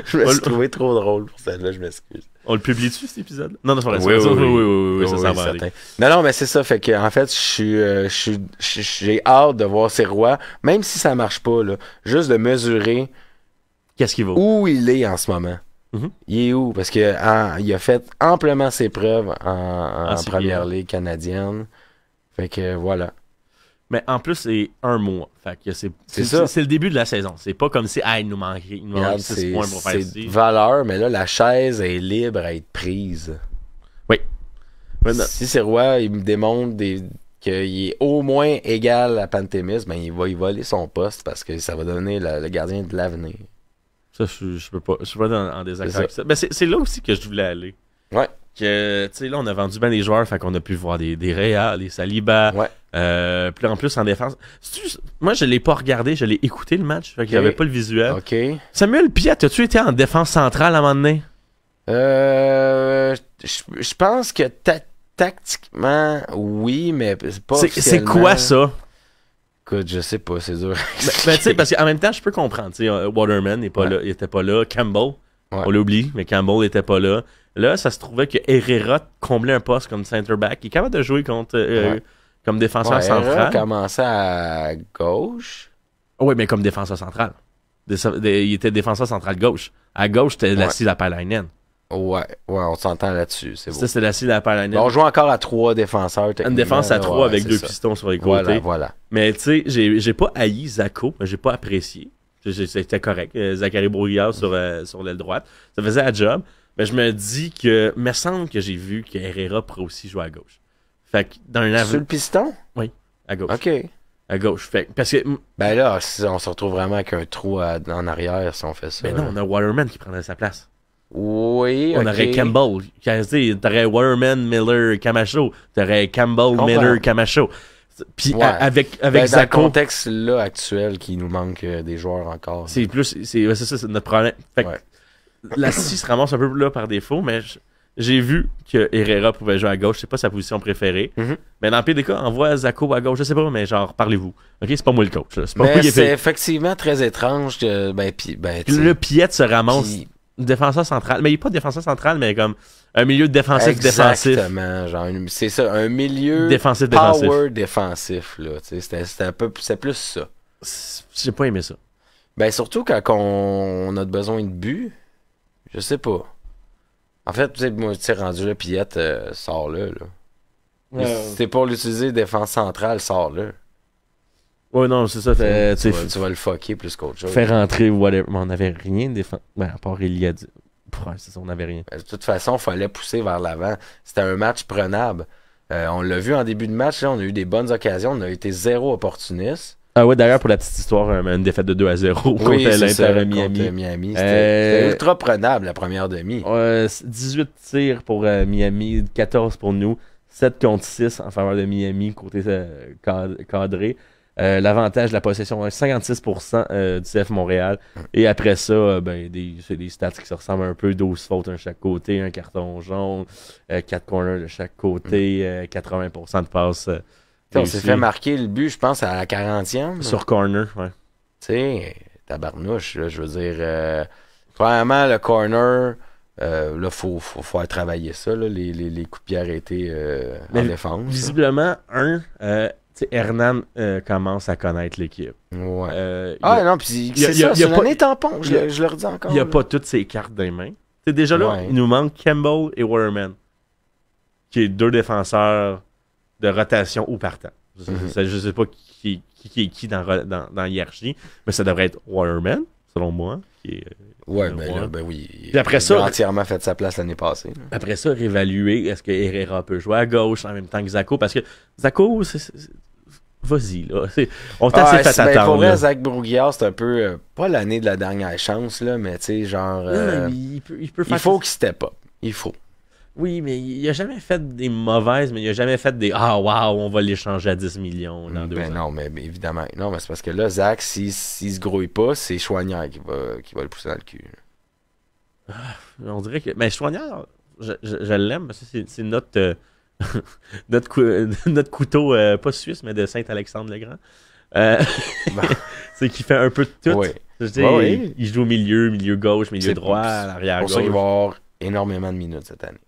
Speaker 6: Je me suis trouvé trop drôle pour celle-là, je m'excuse.
Speaker 7: On le publie-tu, cet épisode? Non, non, c'est pas vrai.
Speaker 6: Oui,
Speaker 7: ça
Speaker 6: oui,
Speaker 7: s'en va aller.
Speaker 6: certain. Non, mais c'est ça. Fait que, en fait, j'ai hâte de voir Sirois, même si ça marche pas, là, juste de mesurer
Speaker 7: Qu'est-ce qu'il vaut?
Speaker 6: où il est en ce moment.
Speaker 7: Mhm.
Speaker 6: Il est où? Parce que il a fait amplement ses preuves en
Speaker 7: CPL.
Speaker 6: première ligue canadienne. Fait que voilà.
Speaker 7: Mais en plus, c'est un mois. Fait que
Speaker 6: C'est ça.
Speaker 7: c'est le début de la saison. C'est pas comme si, il nous manque
Speaker 6: Regarde,
Speaker 7: 6 points pour faire
Speaker 6: c'est
Speaker 7: ci.
Speaker 6: valeur, mais là, la chaise est libre à être prise.
Speaker 7: Oui. Ouais, non.
Speaker 6: Si Sirois, il me démontre qu'il est au moins égal à Pantémis, ben il va y voler son poste parce que ça va donner le gardien de l'avenir.
Speaker 7: Ça, je peux pas. Je suis pas en désaccord
Speaker 6: C'est
Speaker 7: avec ça. Mais c'est là aussi que je voulais aller.
Speaker 6: Ouais.
Speaker 7: Que, tu sais, là, on a vendu bien des joueurs, fait qu'on a pu voir des Réa, des Saliba.
Speaker 6: Ouais.
Speaker 7: Puis en plus, en défense. Moi, je l'ai pas regardé, je l'ai écouté le match, fait qu'il y
Speaker 6: Ok.
Speaker 7: avait pas le visuel.
Speaker 6: OK.
Speaker 7: Samuel Piat, as-tu été en défense centrale à un moment donné?
Speaker 6: Je pense que tactiquement, oui, mais c'est pas
Speaker 7: C'est
Speaker 6: officiellement.
Speaker 7: quoi ça?
Speaker 6: Écoute, je sais pas, c'est dur.
Speaker 7: Ben, tu sais, parce qu'en même temps, je peux comprendre. Tu sais, Waterman n'est pas
Speaker 6: Ouais.
Speaker 7: là, il était pas là. Campbell,
Speaker 6: Ouais.
Speaker 7: on l'oublie, mais Campbell était pas là. Là, ça se trouvait que Herrera comblait un poste comme center back. Il est capable de jouer contre,
Speaker 6: Ouais.
Speaker 7: comme défenseur
Speaker 6: Ouais, Herrera
Speaker 7: central.
Speaker 6: commençait à gauche.
Speaker 7: Oui, mais comme défenseur central. Il était défenseur central gauche. À gauche, c'était
Speaker 6: Ouais.
Speaker 7: Lassie Lapalainen.
Speaker 6: Ouais, on s'entend là-dessus, c'est beau.
Speaker 7: Ça, c'était Lassie Lapalainen.
Speaker 6: Bon, on joue encore à 3 défenseurs.
Speaker 7: Une défense à 3
Speaker 6: ouais,
Speaker 7: avec
Speaker 6: c'est
Speaker 7: 2
Speaker 6: ça.
Speaker 7: pistons sur les côtés.
Speaker 6: Voilà.
Speaker 7: Mais tu sais, j'ai pas haï Zako, j'ai pas apprécié. C'était correct. Zachary Brouillard sur l'aile droite. Ça faisait la job. Mais je me dis que, me semble que j'ai vu que Herrera pourrait aussi jouer à gauche. Fait que dans un
Speaker 6: Sur
Speaker 7: avenir.
Speaker 6: le piston?
Speaker 7: À gauche.
Speaker 6: OK.
Speaker 7: À gauche. Fait que- parce que.
Speaker 6: Ben là, on se retrouve vraiment avec un trou en arrière si on fait ça.
Speaker 7: Ben non, on a Waterman qui prendrait sa place.
Speaker 6: Oui,
Speaker 7: On
Speaker 6: ok.
Speaker 7: aurait Campbell. T'aurais Waterman, Miller, Camacho. T'aurais Campbell,
Speaker 6: comprends.
Speaker 7: Miller, Camacho. Puis
Speaker 6: Ouais.
Speaker 7: avec
Speaker 6: Ben, dans le
Speaker 7: Zako,
Speaker 6: contexte là actuel, qui nous manque des joueurs encore.
Speaker 7: c'est plus. C'est ça, c'est notre problème. Fait que
Speaker 6: Ouais.
Speaker 7: la scie se ramasse un peu là par défaut, mais j'ai vu que Herrera pouvait jouer à gauche. C'est pas sa position préférée.
Speaker 6: Mhm.
Speaker 7: Mais dans le pire des cas, envoie Zako à gauche. Je sais pas, mais genre, parlez-vous. Ok, c'est pas moi le coach. là. C'est pas moi
Speaker 6: Mais
Speaker 7: qui ai
Speaker 6: c'est
Speaker 7: fait.
Speaker 6: effectivement très étrange que,
Speaker 7: Puis
Speaker 6: tu sais,
Speaker 7: le Piet se ramasse
Speaker 6: puis-
Speaker 7: défenseur central. Mais il est pas défenseur central, mais comme un milieu défensif défensif.
Speaker 6: Exactement, genre, c'est ça, un milieu
Speaker 7: Défensif
Speaker 6: power défensif, là, tu sais, c'est plus ça.
Speaker 7: J'ai pas aimé ça.
Speaker 6: Ben, surtout quand on a besoin de but, je sais pas. En fait, tu sais, moi, tu sais, rendu là, Piette, sort là. Si c'est pour l'utiliser défense centrale, sort là.
Speaker 7: Ouais, non, c'est ça. Fait,
Speaker 6: Tu vas le fucker plus qu'autre chose.
Speaker 7: faire rentrer whatever. Mais on n'avait rien de défense. Ben, à part Elia. Ouais, c'est ça, on n'avait rien.
Speaker 6: De toute façon, il fallait pousser vers l'avant. C'était un match prenable. On l'a vu en début de match, là, on a eu des bonnes occasions, on a été zéro opportuniste.
Speaker 7: Ah ouais, d'ailleurs, pour la petite histoire, une défaite de 2-0 contre
Speaker 6: c'est ça,
Speaker 7: l'Inter
Speaker 6: contre
Speaker 7: Miami.
Speaker 6: Miami. C'était
Speaker 7: Euh,
Speaker 6: ultra prenable la première demi.
Speaker 7: 18 tirs pour Miami, 14 pour nous, 7 contre 6 en faveur de Miami, côté cadré. L'avantage de la possession, 56% du CF Montréal. Et après ça, c'est des stats qui se ressemblent un peu. 12 fautes de chaque côté, un carton jaune, 4 corners de chaque côté, 80% de passes.
Speaker 6: On s'est
Speaker 7: réussies.
Speaker 6: fait marquer le but, je pense, à la 40e.
Speaker 7: Sur corner, ouais.
Speaker 6: Tu sais, tabarnouche, là, je veux dire. Premièrement, le corner, là, faut faire travailler ça, là, les coups de pied arrêtés en
Speaker 7: Mais
Speaker 6: défense.
Speaker 7: Visiblement, Hernan commence à connaître l'équipe.
Speaker 6: Ouais.
Speaker 7: Il
Speaker 6: Non, puis
Speaker 7: y a-
Speaker 6: c'est
Speaker 7: il y a-
Speaker 6: ça,
Speaker 7: il y a
Speaker 6: c'est
Speaker 7: pas-
Speaker 6: l'année tampon, je le redis encore.
Speaker 7: n'y a
Speaker 6: là.
Speaker 7: pas toutes ses cartes dans les mains. C'est déjà là,
Speaker 6: Ouais.
Speaker 7: il nous manque Campbell et Waterman, qui est 2 défenseurs de rotation ou partant. Je sais pas qui est qui dans la hiérarchie, mais ça devrait être Waterman, selon moi. Qui est,
Speaker 6: Ouais,
Speaker 7: ouais.
Speaker 6: là, ben oui.
Speaker 7: Puis après
Speaker 6: il
Speaker 7: ça-
Speaker 6: a entièrement fait sa place l'année passée. là.
Speaker 7: Après ça, réévaluer est-ce que Herrera peut jouer à gauche en même temps que Zako, parce que Zako, vas-y, là. On t'a assez fait
Speaker 6: ben,
Speaker 7: attendre.
Speaker 6: pour vrai,
Speaker 7: là.
Speaker 6: Zach Bourguillard, c'est un peu pas l'année de la dernière chance, là, mais tu sais, genre.
Speaker 7: Non, il peut faire
Speaker 6: il faut qu'il step up. Il faut.
Speaker 7: Oui, mais il a jamais fait des mauvaises, mais il a jamais fait des ah waouh, on va l'échanger à 10 millions dans 2 ans.
Speaker 6: Non, mais évidemment. Non, mais c'est parce que là, Zach, s'il se grouille pas, c'est Chouanière qui va le pousser dans le cul.
Speaker 7: On dirait que. Mais Chouanière, je l'aime parce que c'est notre, notre couteau, pas suisse, mais de Saint-Alexandre-le-Grand. C'est qu'il fait un peu de tout.
Speaker 6: Oui.
Speaker 7: Je veux dire, il joue au milieu gauche, milieu droit, à l'arrière
Speaker 6: pour
Speaker 7: gauche.
Speaker 6: ça qu'il va avoir énormément de minutes cette année.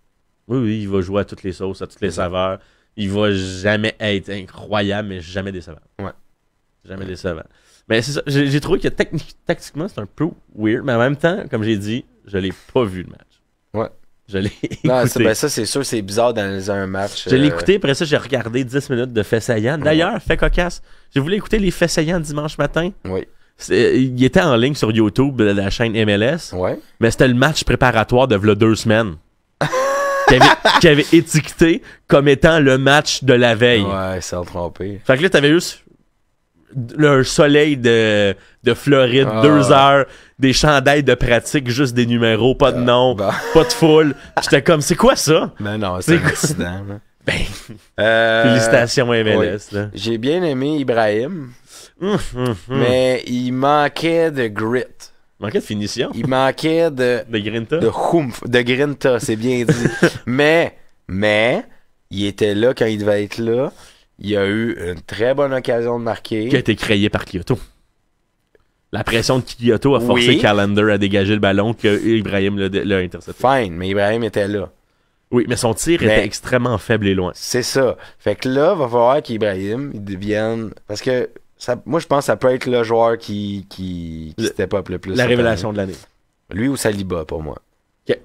Speaker 7: Oui, il va jouer à toutes les sauces, à toutes les saveurs. Il va jamais être incroyable, mais jamais décevant.
Speaker 6: Ouais.
Speaker 7: Jamais décevant. Mais c'est ça, j'ai trouvé que tactiquement, c'est un peu weird, mais en même temps, comme j'ai dit, je l'ai pas vu le match.
Speaker 6: Ouais.
Speaker 7: Je l'ai écouté.
Speaker 6: Non, ça, c'est sûr, c'est bizarre d'analyser un match.
Speaker 7: Je l'ai écouté, après ça, j'ai regardé 10 minutes de Fait saillant. D'ailleurs, fait cocasse, j'ai voulu écouter les Fait saillants dimanche matin.
Speaker 6: Oui.
Speaker 7: Il était en ligne sur YouTube de la chaîne MLS,
Speaker 6: Ouais.
Speaker 7: mais c'était le match préparatoire de v'là 2 semaines. qui avait étiqueté comme étant le match de la veille.
Speaker 6: Ouais, sans tromper.
Speaker 7: Fait que là, t'avais juste le soleil de Floride, 2 heures, des chandails de pratique, juste des numéros, pas de nom, pas de foule. J'étais comme, c'est quoi ça?
Speaker 6: Ben non, c'est un accident. Là.
Speaker 7: Félicitations MLS.
Speaker 6: Oui.
Speaker 7: Là.
Speaker 6: J'ai bien aimé Ibrahim, mais il manquait de grit.
Speaker 7: Manquait de finition.
Speaker 6: Il manquait de
Speaker 7: Grinta.
Speaker 6: de grinta, c'est bien dit. mais, il était là quand il devait être là. Il a eu une très bonne occasion de marquer.
Speaker 7: Qui a été créé par Kyoto. La pression de Kyoto a forcé Callender à dégager le ballon que Ibrahim l'a intercepté.
Speaker 6: Fine, mais Ibrahim était là.
Speaker 7: Oui, mais son tir était extrêmement faible et loin.
Speaker 6: C'est ça. Fait que là, va falloir qu'Ibrahim il devienne... Parce que moi, je pense que ça peut être le joueur qui step up le plus.
Speaker 7: La révélation de l'année.
Speaker 6: Lui ou Saliba, pour moi.
Speaker 7: OK.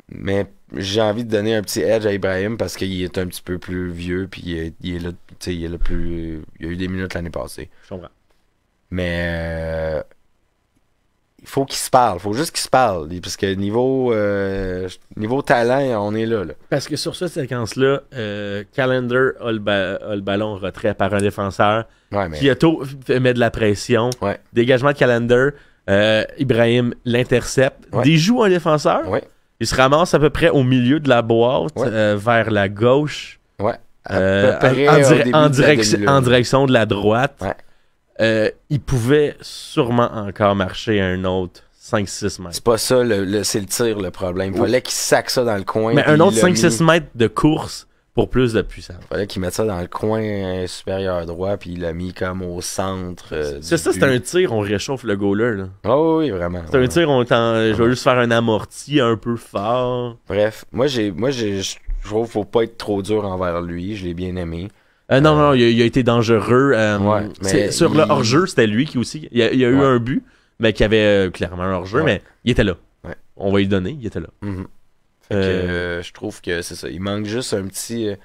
Speaker 6: Mais j'ai envie de donner un petit edge à Ibrahim parce qu'il est un petit peu plus vieux puis il est là, tu sais, il a eu des minutes l'année passée.
Speaker 7: Je comprends.
Speaker 6: Mais il faut qu'ils se parlent. Il faut juste qu'ils se parlent. Parce que niveau talent, on est là.
Speaker 7: Parce que sur cette séquence-là, Callender a le ballon en retrait par un défenseur.
Speaker 6: Ouais, mais...
Speaker 7: Kyoto met de la pression.
Speaker 6: Ouais.
Speaker 7: Dégagement de Callender. Ibrahim l'intercepte.
Speaker 6: Ouais.
Speaker 7: Déjoue un défenseur.
Speaker 6: Ouais.
Speaker 7: Il se ramasse à peu près au milieu de la boîte, vers la gauche.
Speaker 6: Ouais.
Speaker 7: En direction de la droite.
Speaker 6: Ouais.
Speaker 7: Il pouvait sûrement encore marcher un autre 5-6 mètres.
Speaker 6: C'est pas ça, c'est le tir le problème. Il fallait qu'il sac ça dans le coin.
Speaker 7: Mais un autre 5-6 mètres de course pour plus de puissance.
Speaker 6: Il fallait qu'il mette ça dans le coin supérieur droit, puis il l'a mis comme au centre.
Speaker 7: C'est ça, c'est un tir, on réchauffe le goaler. Là.
Speaker 6: Oh oui, vraiment.
Speaker 7: C'est un tir, je vais juste faire un amorti un peu fort.
Speaker 6: Bref, moi je trouve qu'il faut pas être trop dur envers lui. Je l'ai bien aimé.
Speaker 7: Non, il a été dangereux.
Speaker 6: Mais
Speaker 7: sur le hors-jeu, c'était lui qui aussi. Il y a eu un but, mais qui avait clairement un hors-jeu, mais il était là.
Speaker 6: Ouais.
Speaker 7: On va lui donner, il était là.
Speaker 6: Fait que, je trouve que c'est ça. Il manque juste un petit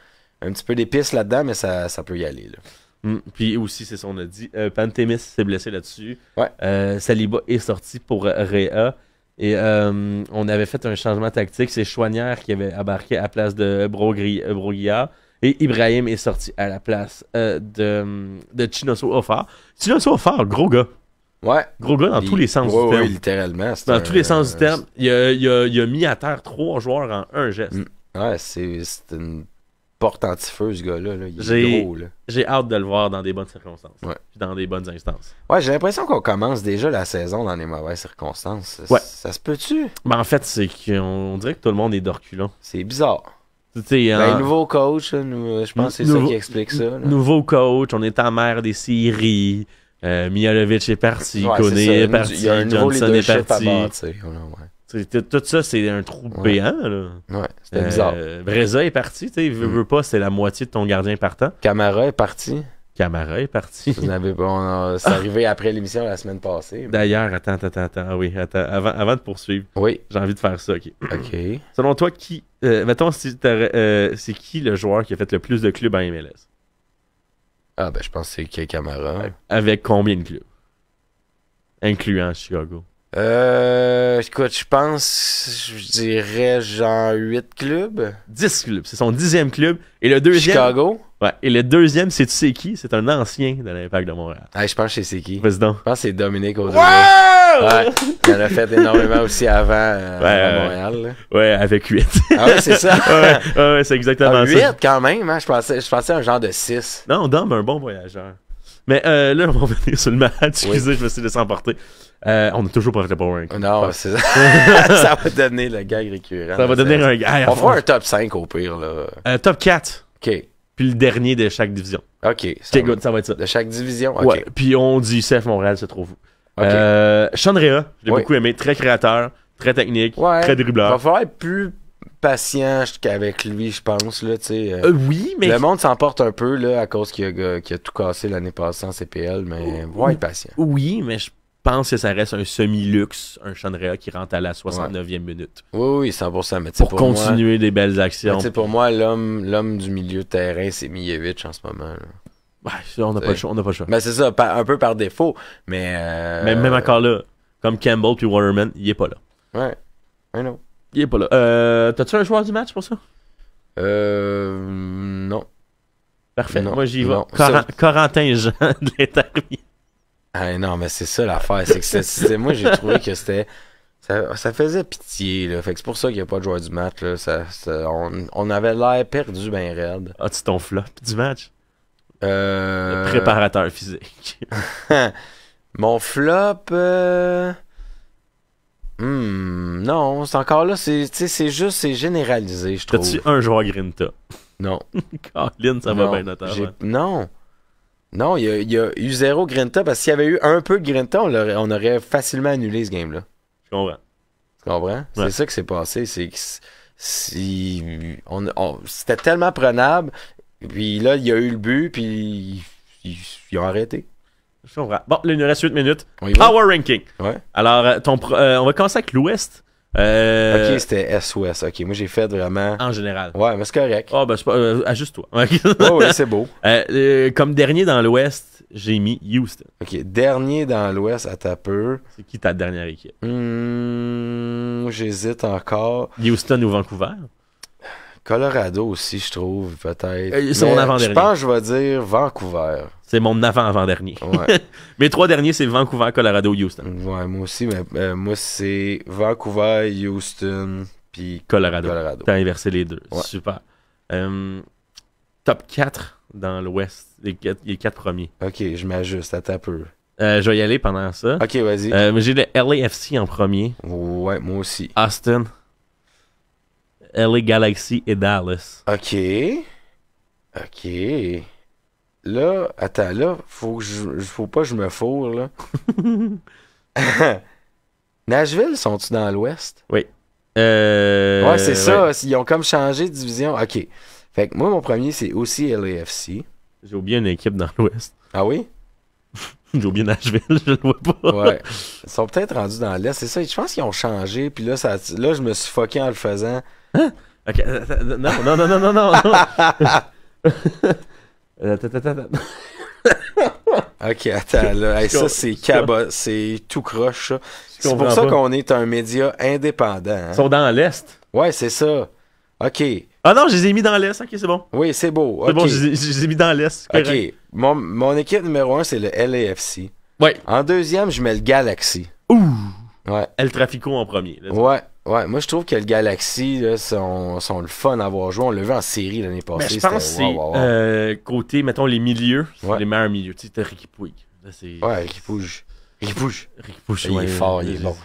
Speaker 6: peu d'épices là-dedans, mais ça peut y aller. Là.
Speaker 7: Puis aussi, c'est ça, on a dit. Pantémis s'est blessé là-dessus.
Speaker 6: Ouais.
Speaker 7: Saliba est sorti pour Réa. Et on avait fait un changement tactique. C'est Chouanière qui avait embarqué à la place de Broguillard. Et Ibrahim est sorti à la place de Chinoso Offar. Chinoso Offar, gros gars.
Speaker 6: Ouais.
Speaker 7: Gros gars dans tous les sens du terme.
Speaker 6: Oui, littéralement.
Speaker 7: Dans tous les sens du terme. Il a mis à terre 3 joueurs en un geste.
Speaker 6: Ouais, c'est une porte anti-feu, ce gars-là. Là. Il est gros. Là.
Speaker 7: J'ai hâte de le voir dans des bonnes circonstances.
Speaker 6: Ouais.
Speaker 7: Puis dans des bonnes instances.
Speaker 6: Ouais, j'ai l'impression qu'on commence déjà la saison dans des mauvaises circonstances.
Speaker 7: Ouais.
Speaker 6: Ça se peut-tu?
Speaker 7: Ben, en fait, c'est qu'on dirait que tout le monde est d'orculon.
Speaker 6: C'est bizarre. Nouveau coach, je pense que c'est ça qui explique ça. Là.
Speaker 7: Nouveau coach, on est en mer des séries. Mihalovic est parti, Koné est parti,
Speaker 6: il y a un nouveau
Speaker 7: Johnson est parti. Tout ça, c'est un trou béant. Là.
Speaker 6: Ouais, c'était bizarre.
Speaker 7: Breza est parti, tu sais, veut pas, c'est la moitié de ton gardien partant.
Speaker 6: Camara est parti.
Speaker 7: Camara est parti.
Speaker 6: C'est arrivé après l'émission la semaine passée.
Speaker 7: D'ailleurs, attends. Ah oui, avant de poursuivre.
Speaker 6: Oui.
Speaker 7: J'ai envie de faire ça, ok.
Speaker 6: OK.
Speaker 7: Selon toi, mettons, c'est qui le joueur qui a fait le plus de clubs en MLS?
Speaker 6: Ah, ben, je pense que c'est Camara.
Speaker 7: Avec combien de clubs? Incluant Chicago.
Speaker 6: Écoute, je dirais genre 8 clubs.
Speaker 7: 10 clubs. C'est son 10e club. Et le deuxième...
Speaker 6: Chicago.
Speaker 7: Ouais. Et le deuxième, c'est tu sais qui? C'est un ancien de l'Impact de Montréal.
Speaker 6: Ah, je pense que c'est qui.
Speaker 7: Vas-y donc.
Speaker 6: Je pense que c'est Dominique Audrey.
Speaker 7: Wow!
Speaker 6: Ouais, il en a fait énormément aussi avant à Montréal. Là.
Speaker 7: Ouais, avec 8.
Speaker 6: Ah ouais, c'est ça?
Speaker 7: ouais, c'est exactement
Speaker 6: 8
Speaker 7: ça.
Speaker 6: quand même, hein? Je pensais à un genre de 6.
Speaker 7: Non, Dom, un bon voyageur. Mais là, on va revenir sur le match. Excusez, je me suis laissé emporter. On a toujours pas fait le Power Ranking.
Speaker 6: Non, c'est ça. Ça va donner le gag récurrent.
Speaker 7: Ça va devenir un gag.
Speaker 6: On fera un top 5 au pire, là.
Speaker 7: Top 4.
Speaker 6: OK.
Speaker 7: Puis le dernier de chaque division.
Speaker 6: OK.
Speaker 7: Ok, good, ça va être ça.
Speaker 6: De chaque division? OK.
Speaker 7: Ouais. Puis on dit CF Montréal, c'est trop fou.
Speaker 6: OK.
Speaker 7: Sean Rea, je l'ai
Speaker 6: Oui.
Speaker 7: beaucoup aimé. Très créateur, très technique,
Speaker 6: Ouais.
Speaker 7: très
Speaker 6: Il va
Speaker 7: dribbleur.
Speaker 6: falloir être plus patient qu'avec lui, je pense, là, tu sais.
Speaker 7: Oui, mais...
Speaker 6: Le monde s'emporte un peu, là, à cause qu'il a tout cassé l'année passée en CPL, mais va être patient.
Speaker 7: Oui, mais je pense que ça reste un semi-luxe, un Sean Rea qui rentre à la 69e minute.
Speaker 6: Oui, 100%, mais tu sais,
Speaker 7: Pour continuer des belles
Speaker 6: moi,
Speaker 7: actions.
Speaker 6: tu sais, pour moi, l'homme du milieu de terrain, c'est Mijevic en ce moment, là.
Speaker 7: Ouais, ça, on n'a pas le choix. On n'a pas le choix.
Speaker 6: Ben, c'est ça, un peu par défaut, mais...
Speaker 7: Mais même encore là, comme Campbell puis Waterman, il est pas là.
Speaker 6: Ouais, I know.
Speaker 7: Il est pas là. T'as-tu un joueur du match pour ça?
Speaker 6: Non.
Speaker 7: Parfait.
Speaker 6: Non,
Speaker 7: Moi, j'y vais.
Speaker 6: non.
Speaker 7: Corentin Jean de l'Interview.
Speaker 6: Ah non, mais c'est ça l'affaire, c'est que moi, j'ai trouvé que c'était... Ça faisait pitié, là. Fait que c'est pour ça qu'il n'y a pas de joueur du match, là. On avait l'air perdu ben raide.
Speaker 7: As-tu ton flop du match?
Speaker 6: Le
Speaker 7: Le préparateur physique.
Speaker 6: Mon flop... non, c'est encore là, c'est généralisé, je trouve.
Speaker 7: T'as-tu un joueur Grinta?
Speaker 6: Non.
Speaker 7: Colin, ça va
Speaker 6: Non,
Speaker 7: bien notamment.
Speaker 6: Non. Non, il y a eu 0 Grinta, parce que s'il y avait eu un peu de Grinta, on aurait facilement annulé ce game-là.
Speaker 7: Je comprends.
Speaker 6: Tu comprends?
Speaker 7: Ouais.
Speaker 6: C'est ça qui s'est passé, c'est que c'était tellement prenable, puis là, il y a eu le but, puis ils ont arrêté.
Speaker 7: Je comprends. Bon, là, il nous reste 8 minutes.
Speaker 6: On y va?
Speaker 7: Power Ranking.
Speaker 6: Ouais.
Speaker 7: Alors, on va commencer avec l'Ouest.
Speaker 6: Ok, c'était S-Ouest. Ok, moi j'ai fait vraiment...
Speaker 7: En général.
Speaker 6: Ouais, mais c'est correct.
Speaker 7: Ah, ben, c'est pas. Ajuste-toi.
Speaker 6: Ouais, c'est beau.
Speaker 7: Comme dernier dans l'Ouest, j'ai mis Houston.
Speaker 6: Ok, dernier dans l'Ouest, à ta peu.
Speaker 7: C'est qui ta dernière équipe?
Speaker 6: J'hésite encore.
Speaker 7: Houston ou Vancouver?
Speaker 6: Colorado aussi, je trouve, peut-être.
Speaker 7: C'est mon
Speaker 6: Mais
Speaker 7: avant-dernier.
Speaker 6: Je pense que je vais dire Vancouver.
Speaker 7: C'est mon avant-avant-dernier.
Speaker 6: Ouais.
Speaker 7: Mes 3 derniers, c'est Vancouver, Colorado, Houston.
Speaker 6: Ouais, moi aussi, mais moi c'est Vancouver, Houston, puis
Speaker 7: Colorado.
Speaker 6: Colorado.
Speaker 7: T'as inversé les deux.
Speaker 6: Ouais.
Speaker 7: Super. Top 4 dans l'Ouest. Les 4 premiers.
Speaker 6: Ok, je m'ajuste, à ta peu.
Speaker 7: Je vais y aller pendant ça.
Speaker 6: Ok, vas-y.
Speaker 7: J'ai le LAFC en premier.
Speaker 6: Ouais, moi aussi.
Speaker 7: Austin, LA Galaxy et Dallas.
Speaker 6: Ok. Là, attends, là, faut pas que je me fourre, là. Nashville, sont-ils dans l'Ouest?
Speaker 7: Oui.
Speaker 6: Ouais, c'est ça.
Speaker 7: ouais.
Speaker 6: Ils ont comme changé de division. Ok. Fait que moi, mon premier, c'est aussi LAFC.
Speaker 7: J'ai oublié une équipe dans l'Ouest.
Speaker 6: Ah oui?
Speaker 7: J'ai oublié Nashville, je le vois pas.
Speaker 6: Ouais. Ils sont peut-être rendus dans l'Est. C'est ça. Je pense qu'ils ont changé. Puis là, là, je me suis fucké en le faisant.
Speaker 7: Ok, non. Attends.
Speaker 6: Ok, attends, là. Hey, ça, c'est tout croche, ça. C'est pour
Speaker 7: comprends
Speaker 6: ça
Speaker 7: pas.
Speaker 6: qu'on est un média indépendant. Hein?
Speaker 7: Ils sont dans l'Est.
Speaker 6: Ouais, c'est ça. Ok.
Speaker 7: Ah non, je les ai mis dans l'Est. Ok, c'est bon.
Speaker 6: Oui, c'est beau.
Speaker 7: C'est
Speaker 6: Ok.
Speaker 7: bon, je les ai mis dans l'Est. c'est correct.
Speaker 6: Ok. Mon équipe numéro 1, c'est le LAFC.
Speaker 7: Ouais.
Speaker 6: En deuxième, je mets le Galaxy.
Speaker 7: Ouh.
Speaker 6: Ouais.
Speaker 7: El Trafico en premier. Let's go.
Speaker 6: Ouais. Ouais. Moi, je trouve que le Galaxy, là, sont le fun à avoir joué. On l'a vu en série l'année
Speaker 7: Mais
Speaker 6: passée.
Speaker 7: je pense que
Speaker 6: c'était
Speaker 7: c'est
Speaker 6: wow.
Speaker 7: côté, mettons, les milieux. C'est
Speaker 6: Ouais.
Speaker 7: les meilleurs milieux. Tu sais, t'as Ricky Puig. Là, c'est...
Speaker 6: Ouais, Ricky Puig.
Speaker 7: Ricky Puig,
Speaker 6: Il est fort, il est bon.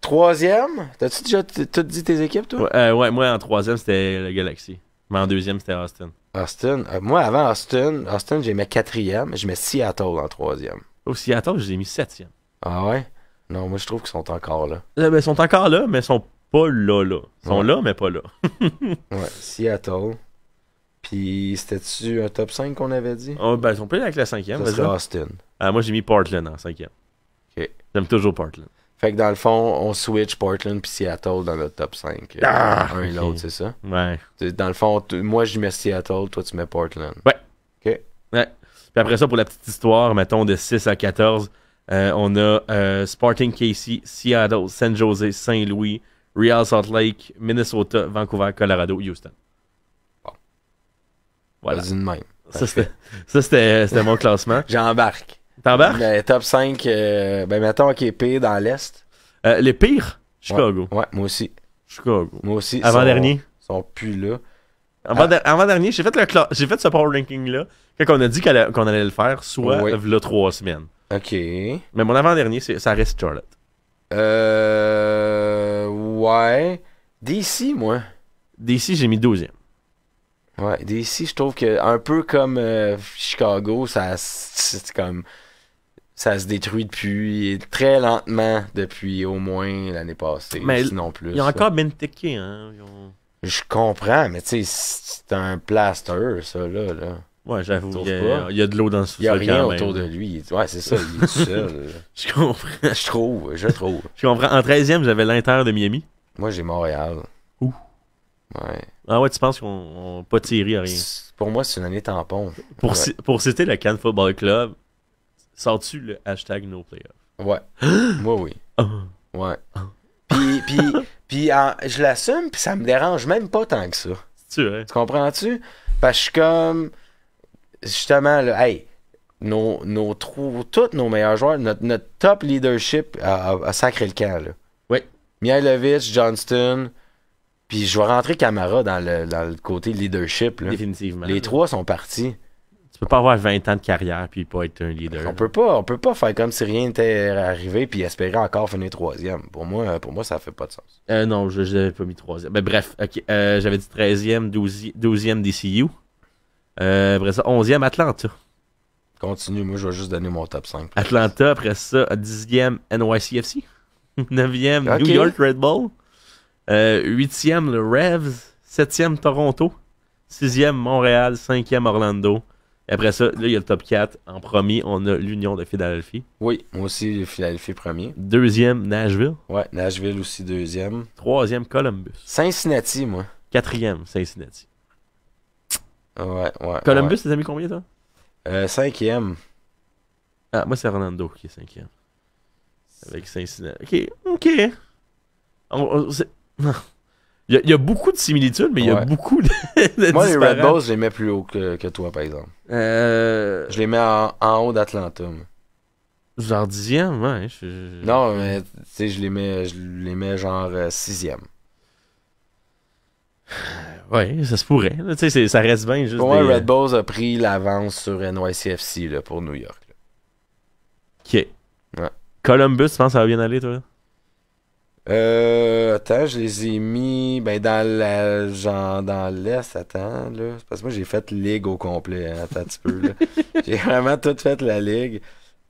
Speaker 6: Troisième, t'as-tu déjà tout dit tes équipes, toi?
Speaker 7: Ouais, moi, en troisième, c'était le Galaxy. Mais en deuxième, c'était Austin.
Speaker 6: Austin. Moi, avant Austin, j'ai mis quatrième. Je mets Seattle en troisième.
Speaker 7: Au Seattle, je les ai mis septième.
Speaker 6: Ah ouais? Non, moi, je trouve qu'ils sont encore là.
Speaker 7: Ben, ils sont encore là, mais ils sont pas là. Ils sont
Speaker 6: Ouais.
Speaker 7: là, mais pas là.
Speaker 6: Ouais, Seattle. Puis, c'était-tu un top 5 qu'on avait dit?
Speaker 7: Oh, ben, ils sont plus avec la cinquième.
Speaker 6: Ça
Speaker 7: vas-y.
Speaker 6: serait Austin.
Speaker 7: Moi, j'ai mis Portland en cinquième.
Speaker 6: Ok.
Speaker 7: J'aime toujours Portland.
Speaker 6: Fait que dans le fond, on switch Portland puis Seattle dans le top 5. Un et
Speaker 7: ok.
Speaker 6: l'autre, c'est ça?
Speaker 7: Ouais.
Speaker 6: Dans le fond, moi, je mets Seattle, toi, tu mets Portland.
Speaker 7: Ouais.
Speaker 6: OK.
Speaker 7: Ouais. Puis après ça, pour la petite histoire, mettons de 6 à 14, On a Sporting KC, Seattle, San Jose, Saint-Louis, Real Salt Lake, Minnesota, Vancouver, Colorado, Houston.
Speaker 6: Bon.
Speaker 7: Voilà.
Speaker 6: Vas-y de même.
Speaker 7: Ça, c'était mon classement.
Speaker 6: J'embarque.
Speaker 7: T'embarques?
Speaker 6: Mais top 5, ben mettons KP dans l'Est.
Speaker 7: Les pires? Chicago.
Speaker 6: Ouais, moi aussi.
Speaker 7: Chicago.
Speaker 6: Moi aussi.
Speaker 7: Avant-dernier?
Speaker 6: Ils sont plus là.
Speaker 7: Avant-dernier, j'ai fait ce power ranking-là quand on a dit qu'on allait le faire, soit
Speaker 6: Oui.
Speaker 7: v'là 3 semaines.
Speaker 6: OK.
Speaker 7: Mais mon avant-dernier, ça reste Charlotte.
Speaker 6: Ouais. DC, moi.
Speaker 7: DC, j'ai mis 12e.
Speaker 6: Ouais, DC, je trouve que un peu comme Chicago, c'est comme ça se détruit depuis très lentement depuis au moins l'année passée,
Speaker 7: Mais
Speaker 6: sinon plus.
Speaker 7: Ils ont encore Benteke, hein.
Speaker 6: Je comprends, mais tu sais, c'est un plaster, ça, là.
Speaker 7: Ouais, j'avoue,
Speaker 6: Tu
Speaker 7: il
Speaker 6: trouves pas?
Speaker 7: y a de l'eau dans ce
Speaker 6: Il y a
Speaker 7: sous-sol
Speaker 6: rien
Speaker 7: quand même.
Speaker 6: autour de lui. Ouais, c'est ça, il est tout seul.
Speaker 7: Je comprends.
Speaker 6: Je trouve.
Speaker 7: Je comprends. En 13e, j'avais l'Inter de Miami.
Speaker 6: Moi, j'ai Montréal.
Speaker 7: Ouh.
Speaker 6: Ouais.
Speaker 7: Ah ouais, tu penses qu'on n'a pas tiré à rien.
Speaker 6: Pour moi, c'est une année tampon.
Speaker 7: Pour citer le Cannes Football Club, sors-tu le hashtag #NoPlayoff?
Speaker 6: Ouais. Moi, oui.
Speaker 7: Ah.
Speaker 6: Ouais. Puis je l'assume, puis ça me dérange même pas tant que ça.
Speaker 7: Tu vois?
Speaker 6: Tu comprends-tu? Parce que je suis comme... Justement, là, hey, tous nos meilleurs joueurs, notre top leadership a sacré le camp, là.
Speaker 7: Oui.
Speaker 6: Mihailovic, Johnston, puis je vais rentrer Camara dans le côté leadership, là.
Speaker 7: Définitivement.
Speaker 6: Les trois sont partis.
Speaker 7: Tu peux pas avoir 20 ans de carrière puis pas être un leader.
Speaker 6: On peut pas faire comme si rien n'était arrivé puis espérer encore finir 3e. Pour moi, ça fait pas de sens.
Speaker 7: Non, je l'avais pas mis 3e. Ben, bref, ok. J'avais dit 13e, 12e DCU. Après ça, 11e Atlanta.
Speaker 6: Continue, moi je vais juste donner mon top 5.
Speaker 7: Atlanta, après ça, 10e NYCFC. 9e
Speaker 6: Ok.
Speaker 7: New York Red Bull. 8e le Revs. 7e Toronto. 6e Montréal. 5e Orlando. Et après ça, là, il y a le top 4. En premier, on a l'Union de Philadelphie.
Speaker 6: Oui, moi aussi, Philadelphie premier.
Speaker 7: 2e Nashville.
Speaker 6: Ouais, Nashville aussi deuxième.
Speaker 7: 3e Columbus.
Speaker 6: Cincinnati, moi.
Speaker 7: 4e Cincinnati.
Speaker 6: Ouais.
Speaker 7: Columbus, t'as mis combien, toi?
Speaker 6: 5e.
Speaker 7: Ah, moi, c'est Orlando qui est 5e. Avec Cincinnati. OK. Il y a beaucoup de similitudes, mais il y a
Speaker 6: Ouais.
Speaker 7: beaucoup de
Speaker 6: Moi, les Red
Speaker 7: disparates.
Speaker 6: Bulls, je les mets plus haut que toi, par exemple.
Speaker 7: Je
Speaker 6: Je les mets en haut d'Atlanta. moi.
Speaker 7: genre 10e, ouais.
Speaker 6: Non, mais tu sais, je les mets genre 6e.
Speaker 7: Ouais, ça se pourrait. Tu sais, ça reste bien juste
Speaker 6: Pour moi,
Speaker 7: des...
Speaker 6: Red Bulls a pris l'avance sur NYCFC là, pour New York. Là.
Speaker 7: OK.
Speaker 6: Ouais.
Speaker 7: Columbus, tu penses que ça va bien aller, toi?
Speaker 6: Attends, je les ai mis dans l'Est, attends, là. C'est parce que moi, j'ai fait ligue au complet, hein, attends un petit peu, là. J'ai vraiment tout fait la ligue.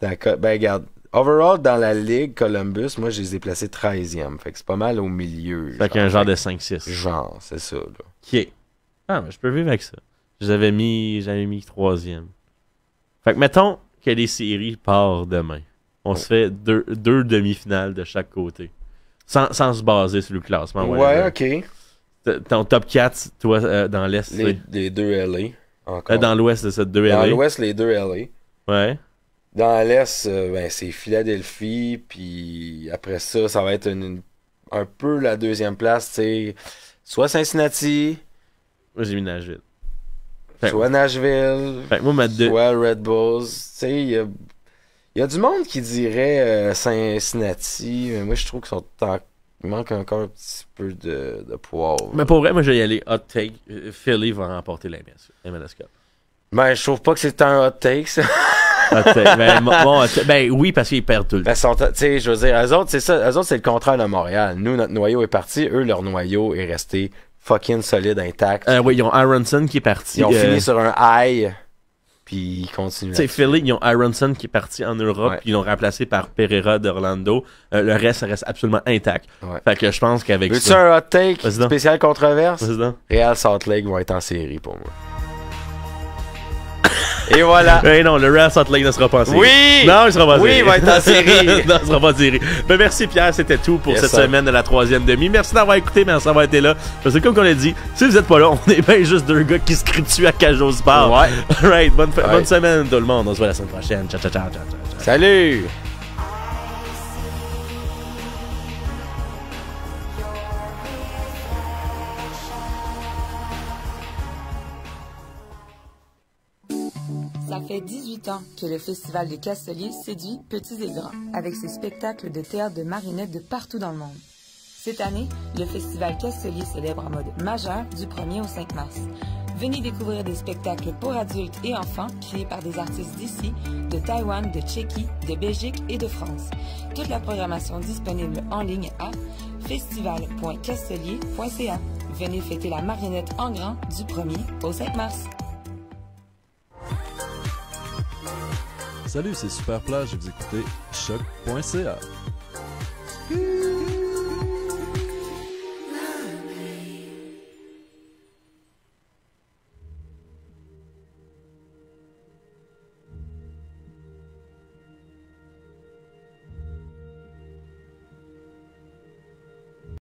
Speaker 6: Ben, regarde, overall, dans la ligue Columbus, moi, je les ai placés 13e. Fait que c'est pas mal au milieu.
Speaker 7: Fait qu'un genre de 5-6.
Speaker 6: Genre, c'est ça, là.
Speaker 7: OK. Ah, mais je peux vivre avec ça. J'avais mis 3e. Fait que mettons que les séries partent demain. On se fait deux demi-finales de chaque côté. Sans se baser sur le classement.
Speaker 6: Ouais,
Speaker 7: whatever.
Speaker 6: ok.
Speaker 7: Ton top 4, toi, dans l'Est,
Speaker 6: Les deux LA, encore.
Speaker 7: dans l'Ouest, c'est ça, 2
Speaker 6: Dans
Speaker 7: LA.
Speaker 6: l'Ouest, les deux LA.
Speaker 7: Ouais.
Speaker 6: Dans l'Est, ben, c'est Philadelphie, puis après ça, ça va être un peu la deuxième place, tu sais, soit Cincinnati,
Speaker 7: Moi, j'ai mis Nashville. Fait-
Speaker 6: soit Nashville,
Speaker 7: Fait que moi,
Speaker 6: soit Red Bulls. Tu sais, il y a du monde qui dirait Cincinnati, mais moi, je trouve il manque encore un petit peu de poivre.
Speaker 7: Mais pour vrai, moi, je vais y aller hot take. Philly va remporter la MLS Cup.
Speaker 6: Ben, je trouve pas que c'est un hot take, ça.
Speaker 7: Hot take. Ben oui, parce qu'ils perdent tout le temps.
Speaker 6: Ben, tu sais, je veux dire, eux autres, c'est ça. Eux autres, c'est le contraire de Montréal. Nous, notre noyau est parti. Eux, leur noyau est resté fucking solide, intact.
Speaker 7: Oui, ils ont Aronson qui est parti.
Speaker 6: Ils ont fini sur un high, puis ils continuent.
Speaker 7: Tu sais, Philly, ils ont Aronson qui est parti en Europe,
Speaker 6: Ouais.
Speaker 7: puis ils l'ont remplacé par Pereira d'Orlando. Le reste, ça reste absolument intact.
Speaker 6: Ouais.
Speaker 7: Fait que je pense qu'avec
Speaker 6: Veux-tu
Speaker 7: ça...
Speaker 6: un hot take
Speaker 7: Vas-y donc.
Speaker 6: spécial controverse?
Speaker 7: Vas-y donc.
Speaker 6: Real Salt Lake vont être en série pour moi. Et voilà.
Speaker 7: Hey, non, le Real Salt Lake ne sera pas en série.
Speaker 6: Oui!
Speaker 7: Non, il sera pas en
Speaker 6: Oui,
Speaker 7: série.
Speaker 6: il va être en série.
Speaker 7: Non, il sera pas en série. Ben, merci Pierre, c'était tout pour
Speaker 6: Yes,
Speaker 7: cette
Speaker 6: sir.
Speaker 7: semaine de la 3e demi. Merci d'avoir écouté, merci d'avoir été là. Parce que comme on l'a dit, si vous êtes pas là, on est bien juste deux gars qui se crient dessus à Cage au Sport.
Speaker 6: Ouais.
Speaker 7: Alright, bonne
Speaker 6: Ouais.
Speaker 7: semaine tout le monde. On se voit la semaine prochaine. Ciao, ciao, ciao, ciao, ciao, ciao.
Speaker 6: Salut!
Speaker 3: Ça fait 18 ans que le Festival des Casteliers séduit petits et grands, avec ses spectacles de théâtre de marionnettes de partout dans le monde. Cette année, le Festival Castelier célèbre en mode majeur du 1er au 5 mars. Venez découvrir des spectacles pour adultes et enfants créés par des artistes d'ici, de Taïwan, de Tchéquie, de Belgique et de France. Toute la programmation disponible en ligne à festival.castelier.ca. Venez fêter la marionnette en grand du 1er au 5 mars.
Speaker 8: Salut, c'est Super Plage et vous écoutez choc.ca.